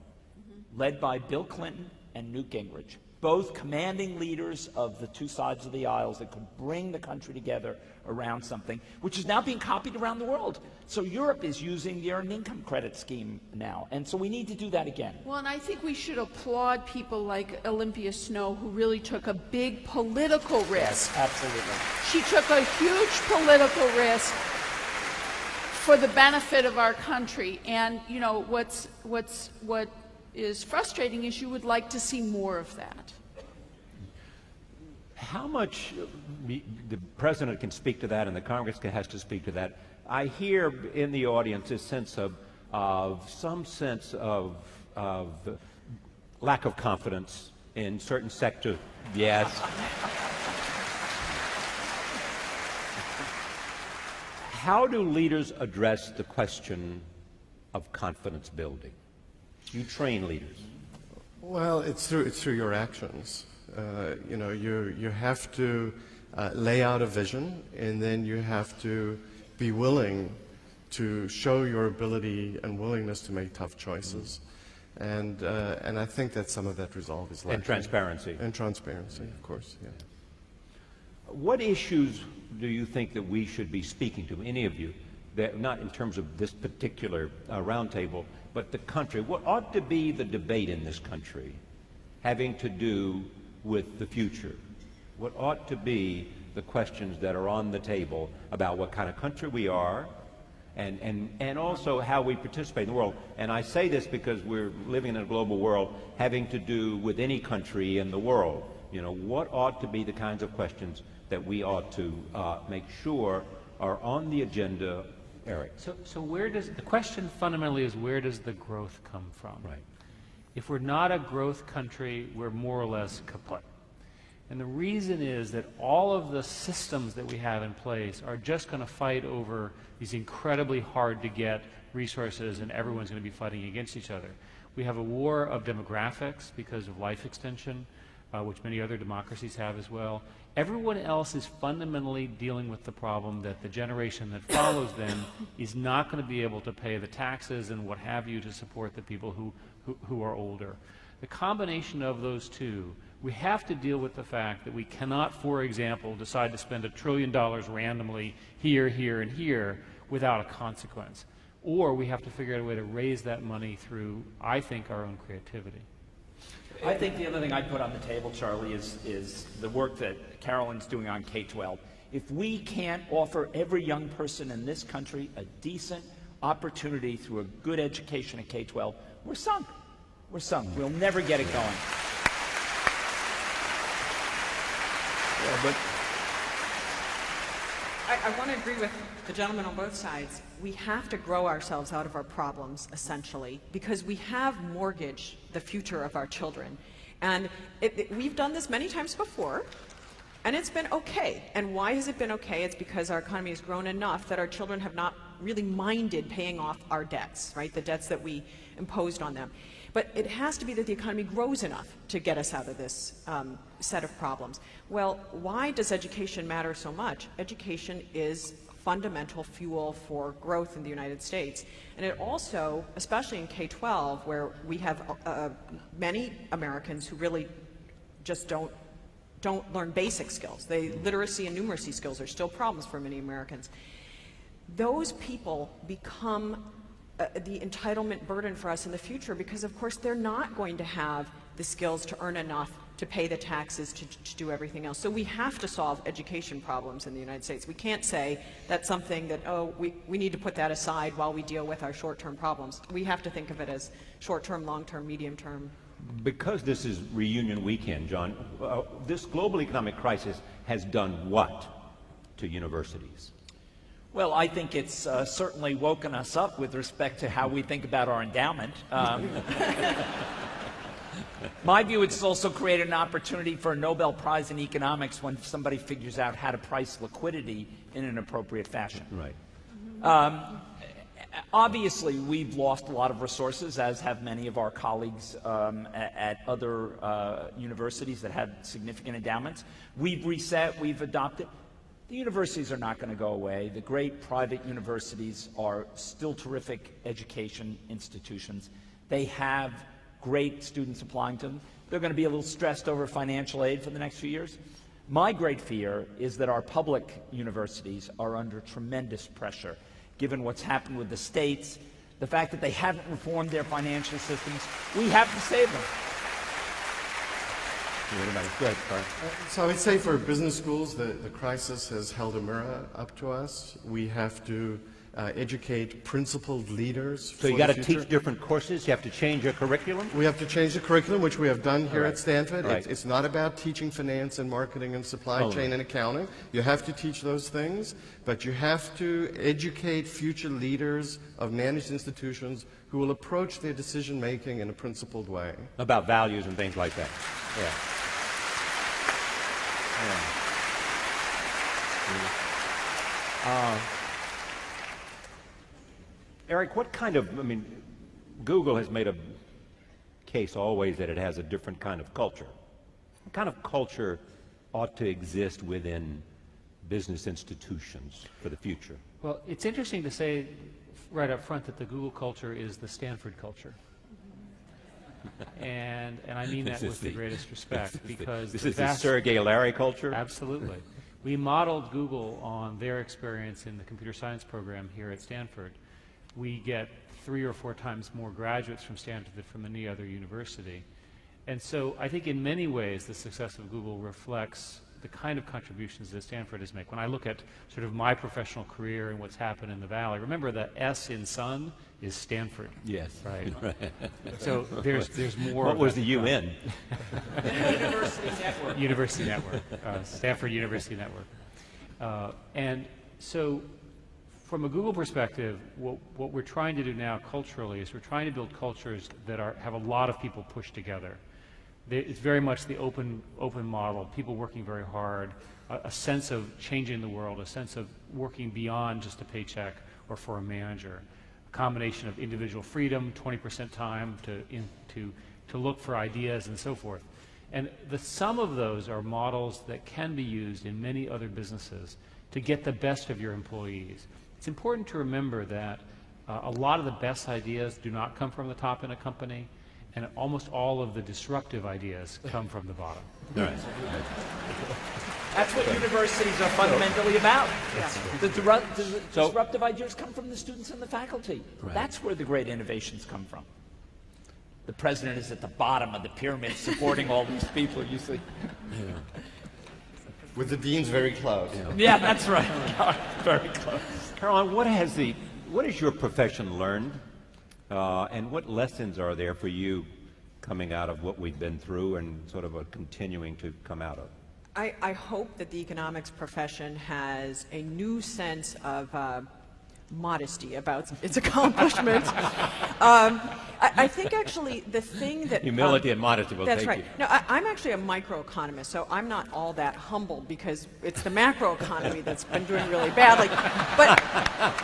led by Bill Clinton and Newt Gingrich, both commanding leaders of the two sides of the aisles that could bring the country together around something, which is now being copied around the world. So Europe is using the earned income credit scheme now, and so we need to do that again. Well, and I think we should applaud people like Olympia Snowe, who really took a big political risk. Yes, absolutely. She took a huge political risk for the benefit of our country. And what is frustrating is you would like to see more of that. How much the president can speak to that and the Congress has to speak to that? I hear in the audience a sense of some sense of lack of confidence in certain sectors. Yes. How do leaders address the question of confidence building? You train leaders. Well, it's through your actions. You have to lay out a vision, and then you have to be willing to show your ability and willingness to make tough choices. And I think that some of that resolve is lacking. And transparency. And transparency, of course, yeah. What issues do you think that we should be speaking to, any of you, that not in terms of this particular roundtable, but the country? What ought to be the debate in this country having to do with the future? What ought to be the questions that are on the table about what kind of country we are and also how we participate in the world? And I say this because we're living in a global world having to do with any country in the world. What ought to be the kinds of questions that we ought to make sure are on the agenda, Eric? So where does the question fundamentally is, where does the growth come from? Right. If we're not a growth country, we're more or less kaput. And the reason is that all of the systems that we have in place are just going to fight over these incredibly hard to get resources, and everyone's going to be fighting against each other. We have a war of demographics because of life extension, which many other democracies have as well. Everyone else is fundamentally dealing with the problem that the generation that follows them is not going to be able to pay the taxes and what have you to support the people who are older. The combination of those two, we have to deal with the fact that we cannot, for example, decide to spend $1 trillion randomly here, here, and here without a consequence. Or we have to figure out a way to raise that money through, I think, our own creativity. I think the other thing I'd put on the table, Charlie, is the work that Carolyn's doing on K-12. If we can't offer every young person in this country a decent, opportunity through a good education at K-12, we're sunk. We're sunk. We'll never get it going. Yeah, but I want to agree with the gentleman on both sides. We have to grow ourselves out of our problems, essentially, because we have mortgaged the future of our children. And we've done this many times before, and it's been okay. And why has it been okay? It's because our economy has grown enough that our children have not really minded paying off our debts, right? The debts that we imposed on them. But it has to be that the economy grows enough to get us out of this set of problems. Well, why does education matter so much? Education is fundamental fuel for growth in the United States. And it also, especially in K-12, where we have many Americans who really just don't learn basic skills. Literacy and numeracy skills are still problems for many Americans. Those people become the entitlement burden for us in the future because, of course, they're not going to have the skills to earn enough to pay the taxes, to do everything else. So we have to solve education problems in the United States. We can't say that's something that, oh, we need to put that aside while we deal with our short-term problems. We have to think of it as short-term, long-term, medium-term. Because this is reunion weekend, John, this global economic crisis has done what to universities? Well, I think it's certainly woken us up with respect to how we think about our endowment. My view, it's also created an opportunity for a Nobel Prize in economics when somebody figures out how to price liquidity in an appropriate fashion. Right. Obviously, we've lost a lot of resources, as have many of our colleagues at other universities that had significant endowments. We've reset, we've adopted. The universities are not going to go away. The great private universities are still terrific education institutions. They have great students applying to them. They're going to be a little stressed over financial aid for the next few years. My great fear is that our public universities are under tremendous pressure, given what's happened with the states, the fact that they haven't reformed their financial systems. We have to save them. Good, Carl. So I would say for business schools, the crisis has held a mirror up to us. We have to educate principled leaders. So you got to teach different courses? You have to change your curriculum? We have to change the curriculum, which we have done here Right. at Stanford. Right. It's not about teaching finance and marketing and supply chain and accounting. You have to teach those things, but you have to educate future leaders of managed institutions who will approach their decision-making in a principled way. About values and things like that. Yeah. Eric, what kind of, Google has made a case always that it has a different kind of culture. What kind of culture ought to exist within business institutions for the future? Well, it's interesting to say right up front that the Google culture is the Stanford culture. And I mean that with the greatest respect, because this is the Sergey Larry culture? Absolutely. We modeled Google on their experience in the computer science program here at Stanford. We get 3 or 4 times more graduates from Stanford than from any other university. And so I think in many ways the success of Google reflects the kind of contributions that Stanford has made. When I look at sort of my professional career and what's happened in the Valley, remember the S in Sun is Stanford. Yes. Right. So there's more. What was the UN? University Network. University Network, Stanford University Network. And so from a Google perspective, what we're trying to do now culturally is we're trying to build cultures that have a lot of people pushed together. It's very much the open model, people working very hard, a sense of changing the world, a sense of working beyond just a paycheck or for a manager, a combination of individual freedom, 20% time to look for ideas and so forth. And the sum of those are models that can be used in many other businesses to get the best of your employees. It's important to remember that a lot of the best ideas do not come from the top in a company, and almost all of the disruptive ideas come from the bottom. Right. That's what universities are fundamentally about. The disruptive ideas come from the students and the faculty. Right. That's where the great innovations come from. The president is at the bottom of the pyramid supporting all these people, you see. With the deans very close. Yeah, that's right. Very close. Caroline, what has the what has your profession learned, and what lessons are there for you coming out of what we've been through and sort of continuing to come out of? I hope that the economics profession has a new sense of modesty about its accomplishments. I think actually the thing that humility and modesty will that's take right. you. No, I'm actually a microeconomist, so I'm not all that humbled because it's the macroeconomy that's been doing really badly.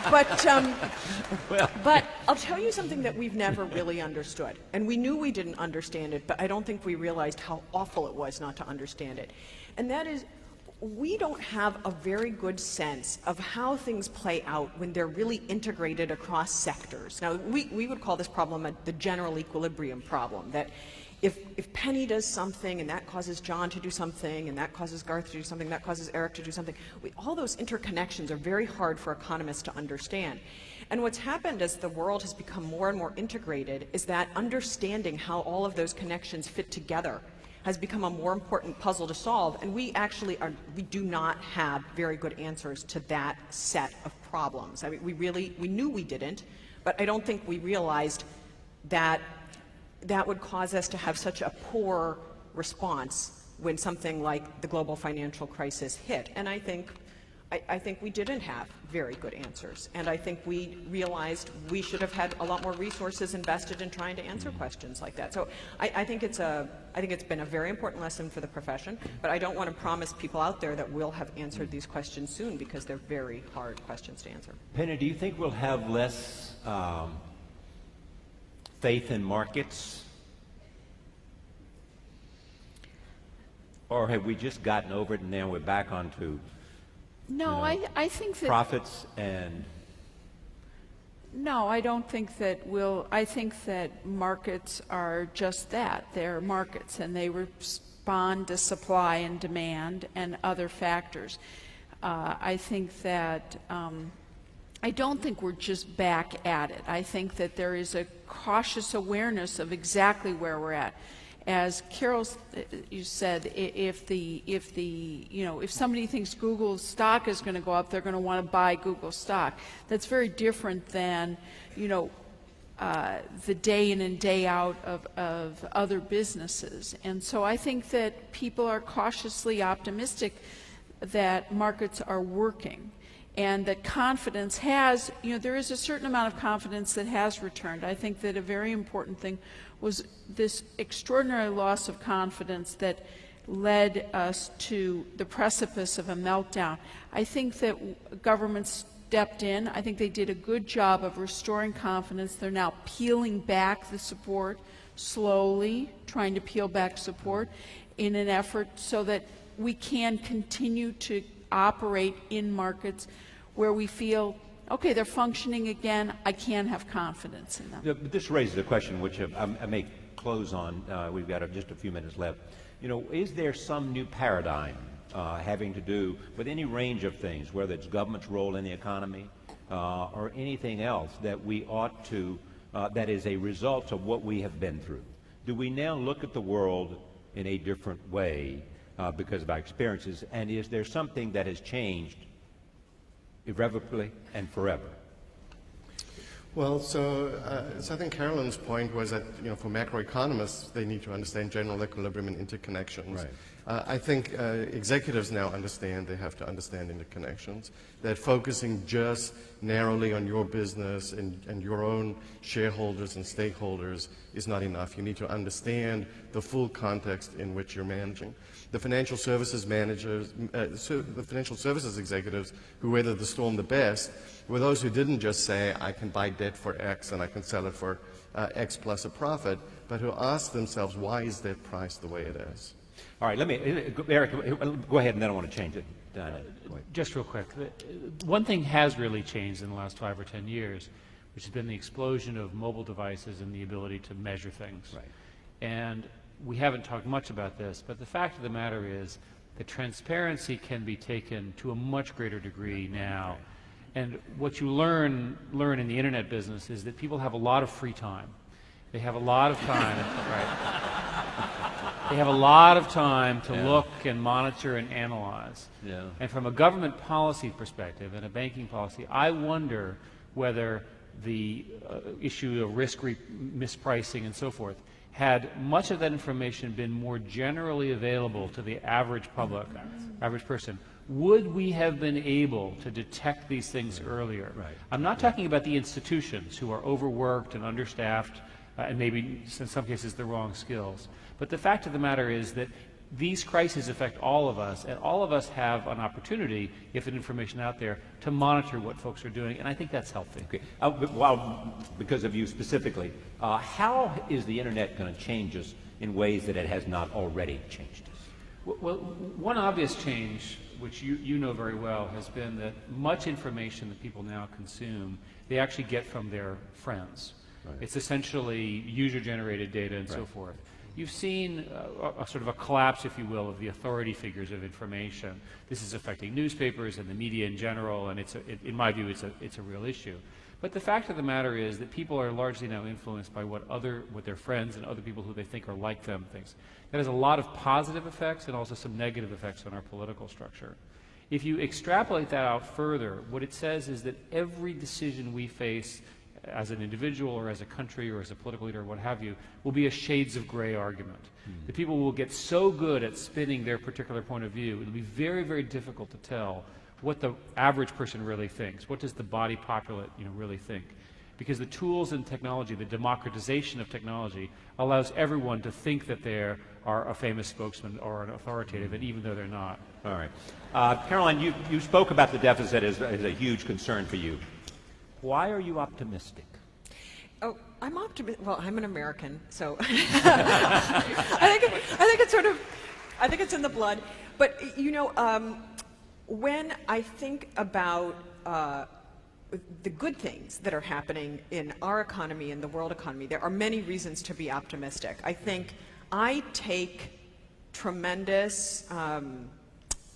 But I'll tell you something that we've never really understood, and we knew we didn't understand it, but I don't think we realized how awful it was not to understand it, and that is, we don't have a very good sense of how things play out when they're really integrated across sectors. Now, we would call this problem the general equilibrium problem, that if Penny does something and that causes John to do something and that causes Garth to do something, that causes Eric to do something, all those interconnections are very hard for economists to understand. And what's happened as the world has become more and more integrated is that understanding how all of those connections fit together has become a more important puzzle to solve, and we do not have very good answers to that set of problems. I mean, we knew we didn't, but I don't think we realized that that would cause us to have such a poor response when something like the global financial crisis hit. And I think we didn't have very good answers, and I think we realized we should have had a lot more resources invested in trying to answer questions like that. So I think it's been a very important lesson for the profession, but I don't want to promise people out there that we'll have answered these questions soon because they're very hard questions to answer. Penny, do you think we'll have less faith in markets? Or have we just gotten over it and now we're back onto No, I think that profits and... No, I don't think that I think that markets are just that. They're markets, and they respond to supply and demand and other factors. I think that I don't think we're just back at it. I think that there is a cautious awareness of exactly where we're at. As Carol, you said, if somebody thinks Google's stock is going to go up, they're going to want to buy Google stock. That's very different than, the day in and day out of other businesses. And so I think that people are cautiously optimistic that markets are working, and that confidence has, there is a certain amount of confidence that has returned. I think that a very important thing was this extraordinary loss of confidence that led us to the precipice of a meltdown. I think that governments stepped in. I think they did a good job of restoring confidence. They're now peeling back the support, slowly trying to peel back support in an effort so that we can continue to operate in markets where we feel, okay, they're functioning again, I can have confidence in them. Yeah, but this raises a question which I may close on. We've got just a few minutes left. Is there some new paradigm having to do with any range of things, whether it's government's role in the economy or anything else that we ought to, that is a result of what we have been through? Do we now look at the world in a different way because of our experiences, and is there something that has changed irrevocably and forever? Well, so I think Carolyn's point was that, for macroeconomists, they need to understand general equilibrium and interconnections. Right. I think executives now understand they have to understand interconnections, that focusing just narrowly on your business and your own shareholders and stakeholders is not enough. You need to understand the full context in which you're managing. The financial services managers, the financial services executives who weathered the storm the best were those who didn't just say, I can buy debt for X and I can sell it for X plus a profit, but who asked themselves, why is that price the way it is? All right, Eric, go ahead, and then I want to change it. Just real quick, one thing has really changed in the last 5 or 10 years, which has been the explosion of mobile devices and the ability to measure things. Right. And we haven't talked much about this, but the fact of the matter is that transparency can be taken to a much greater degree now. And what you learn in the internet business is that people have a lot of free time. They have a lot of time, right? They have a lot of time to look and monitor and analyze. Yeah. And from a government policy perspective and a banking policy, I wonder whether the issue of risk mispricing and so forth, had much of that information been more generally available to the average public, average person, would we have been able to detect these things earlier? Right. I'm not talking about the institutions who are overworked and understaffed and maybe in some cases the wrong skills. But the fact of the matter is that these crises affect all of us, and all of us have an opportunity, if there's information out there, to monitor what folks are doing, and I think that's healthy. Okay. Well, because of you specifically, how is the Internet going to change us in ways that it has not already changed us? Well, one obvious change, which you know very well, has been that much information that people now consume, they actually get from their friends. Right. It's essentially user-generated data and so forth. You've seen a sort of a collapse, if you will, of the authority figures of information. This is affecting newspapers and the media in general, and in my view, it's a real issue. But the fact of the matter is that people are largely now influenced by what their friends and other people who they think are like them thinks. That has a lot of positive effects and also some negative effects on our political structure. If you extrapolate that out further, what it says is that every decision we face as an individual or as a country or as a political leader or what have you, will be a shades of gray argument. The people will get so good at spinning their particular point of view, it'll be very, very difficult to tell what the average person really thinks. What does the body populate really think? Because the tools and technology, the democratization of technology, allows everyone to think that they are a famous spokesman or an authoritative, and even though they're not. All right. Caroline, you spoke about the deficit as a huge concern for you. Why are you optimistic? Oh, I'm optimistic. Well, I'm an American, so I think it's in the blood. But when I think about the good things that are happening in our economy and the world economy, there are many reasons to be optimistic. I think I take tremendous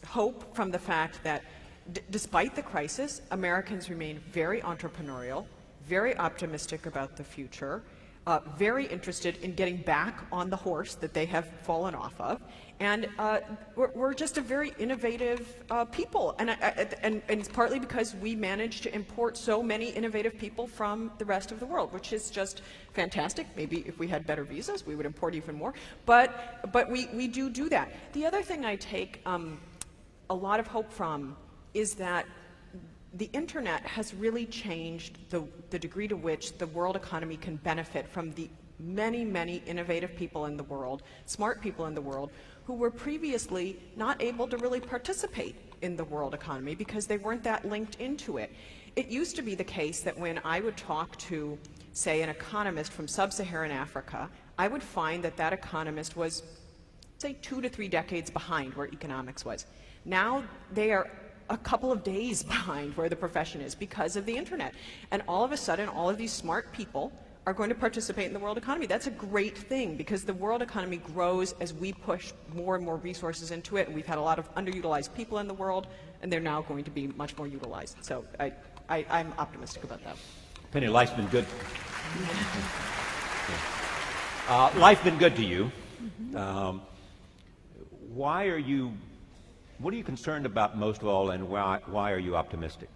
hope from the fact that despite the crisis, Americans remain very entrepreneurial, very optimistic about the future, very interested in getting back on the horse that they have fallen off of, and we're just a very innovative people, and it's partly because we managed to import so many innovative people from the rest of the world, which is just fantastic. Maybe if we had better visas, we would import even more, but we do that. The other thing I take a lot of hope from is that the internet has really changed the degree to which the world economy can benefit from the many, many innovative people in the world, smart people in the world, who were previously not able to really participate in the world economy because they weren't that linked into it. It used to be the case that when I would talk to, say, an economist from sub-Saharan Africa, I would find that that economist was, say, 2 to 3 decades behind where economics was. Now they are a couple of days behind where the profession is because of the internet. And all of a sudden, all of these smart people are going to participate in the world economy. That's a great thing because the world economy grows as we push more and more resources into it. And we've had a lot of underutilized people in the world, and they're now going to be much more utilized. So I'm optimistic about that. Penny, life's been good. Life's been good to you. What are you concerned about most of all, and why are you optimistic?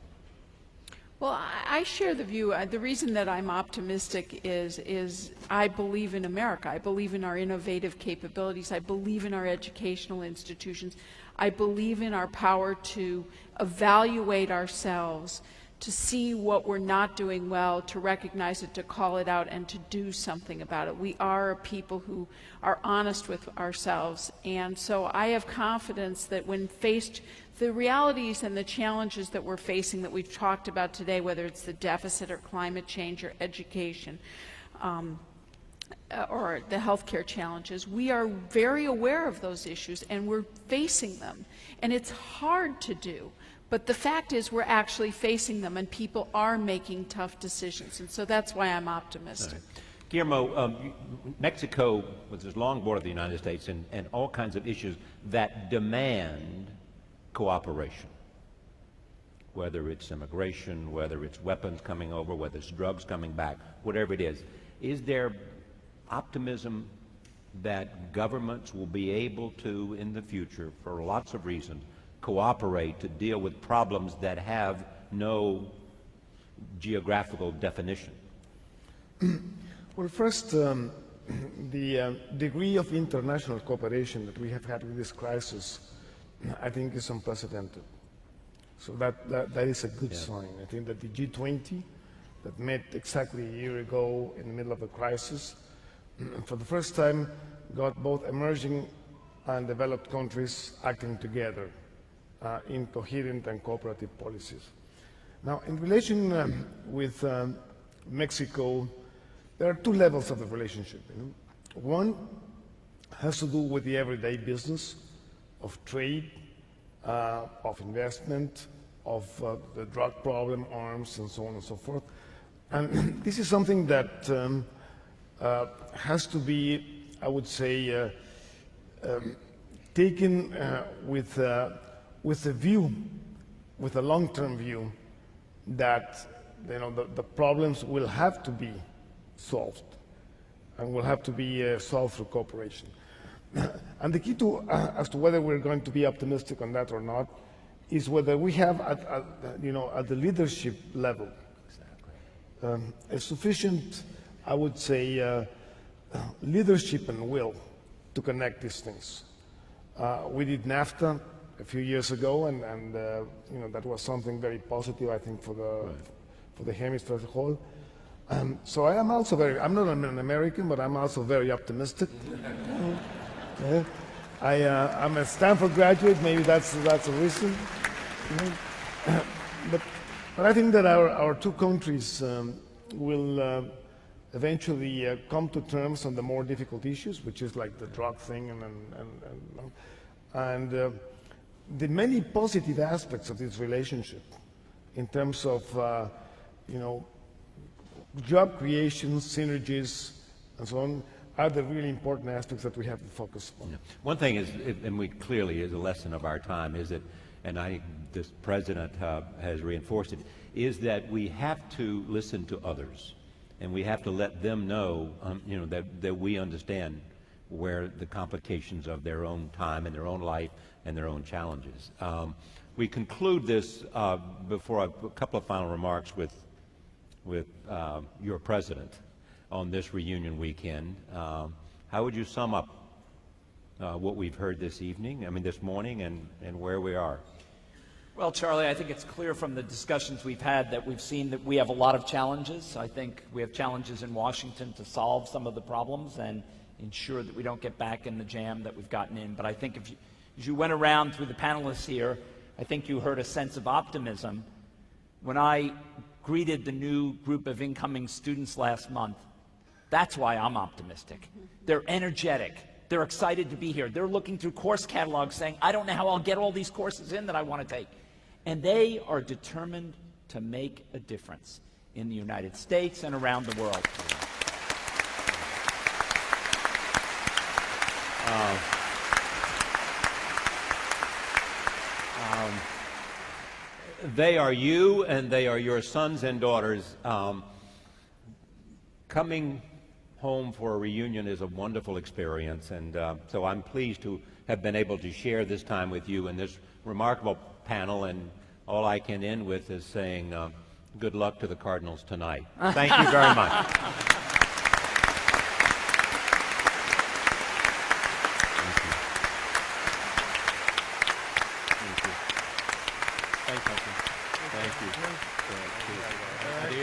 Well, I share the view. The reason that I'm optimistic is I believe in America. I believe in our innovative capabilities. I believe in our educational institutions. I believe in our power to evaluate ourselves, to see what we're not doing well, to recognize it, to call it out, and to do something about it. We are a people who are honest with ourselves, and so I have confidence that when faced the realities and the challenges that we're facing that we've talked about today, whether it's the deficit or climate change or education, or the healthcare challenges, we are very aware of those issues and we're facing them. And it's hard to do. But the fact is we're actually facing them and people are making tough decisions. And so that's why I'm optimistic. Right. Guillermo, Mexico was this long border of the United States and all kinds of issues that demand cooperation, whether it's immigration, whether it's weapons coming over, whether it's drugs coming back, whatever it is. Is there optimism that governments will be able to, in the future, for lots of reasons, cooperate to deal with problems that have no geographical definition? Well, first, the degree of international cooperation that we have had with this crisis, I think, is unprecedented. So that is a good sign. I think that the G20 that met exactly a year ago in the middle of the crisis, for the first time, got both emerging and developed countries acting together in coherent and cooperative policies. Now, in relation with Mexico, there are two levels of the relationship. One has to do with the everyday business of trade, of investment, of the drug problem, arms, and so on and so forth. And this is something that has to be, I would say, taken with a view, with a long-term view, that the problems will have to be solved, and will have to be solved through cooperation. And the key to as to whether we're going to be optimistic on that or not is whether we have at the leadership level a sufficient, I would say, leadership and will to connect these things. We did NAFTA a few years ago, and that was something very positive, I think, for the hemisphere as a whole. So I am also I'm not an American, but I'm also very optimistic. I'm a Stanford graduate, maybe that's a reason. But I think that our two countries will eventually come to terms on the more difficult issues, which is like the drug thing and the many positive aspects of this relationship in terms of job creation, synergies, and so on, are the really important aspects that we have to focus on. Yeah. One thing is, and we clearly is a lesson of our time, is that, and I think this president has reinforced it, is that we have to listen to others, and we have to let them know, that we understand where the complications of their own time and their own life and their own challenges. We conclude this before a couple of final remarks with your president on this reunion weekend. How would you sum up what we've heard this morning, and where we are? Well, Charlie, I think it's clear from the discussions we've had that we've seen that we have a lot of challenges. I think we have challenges in Washington to solve some of the problems and ensure that we don't get back in the jam that we've gotten in. But I think as you went around through the panelists here, I think you heard a sense of optimism. When I greeted the new group of incoming students last month, that's why I'm optimistic. They're energetic. They're excited to be here. They're looking through course catalogs saying, I don't know how I'll get all these courses in that I want to take. And they are determined to make a difference in the United States and around the world. They are you, and they are your sons and daughters. Coming home for a reunion is a wonderful experience, and so I'm pleased to have been able to share this time with you in this remarkable panel, and all I can end with is saying good luck to the Cardinals tonight. Thank you very much.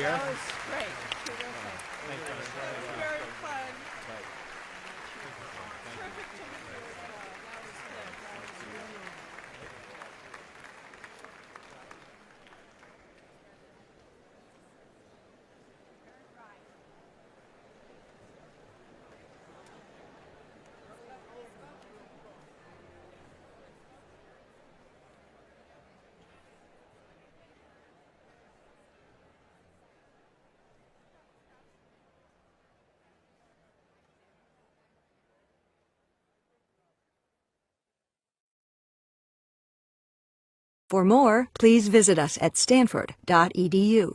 That was great. Terrific. Very fun. Terrific to meet you as well. That was good. That was really For more, please visit us at stanford.edu.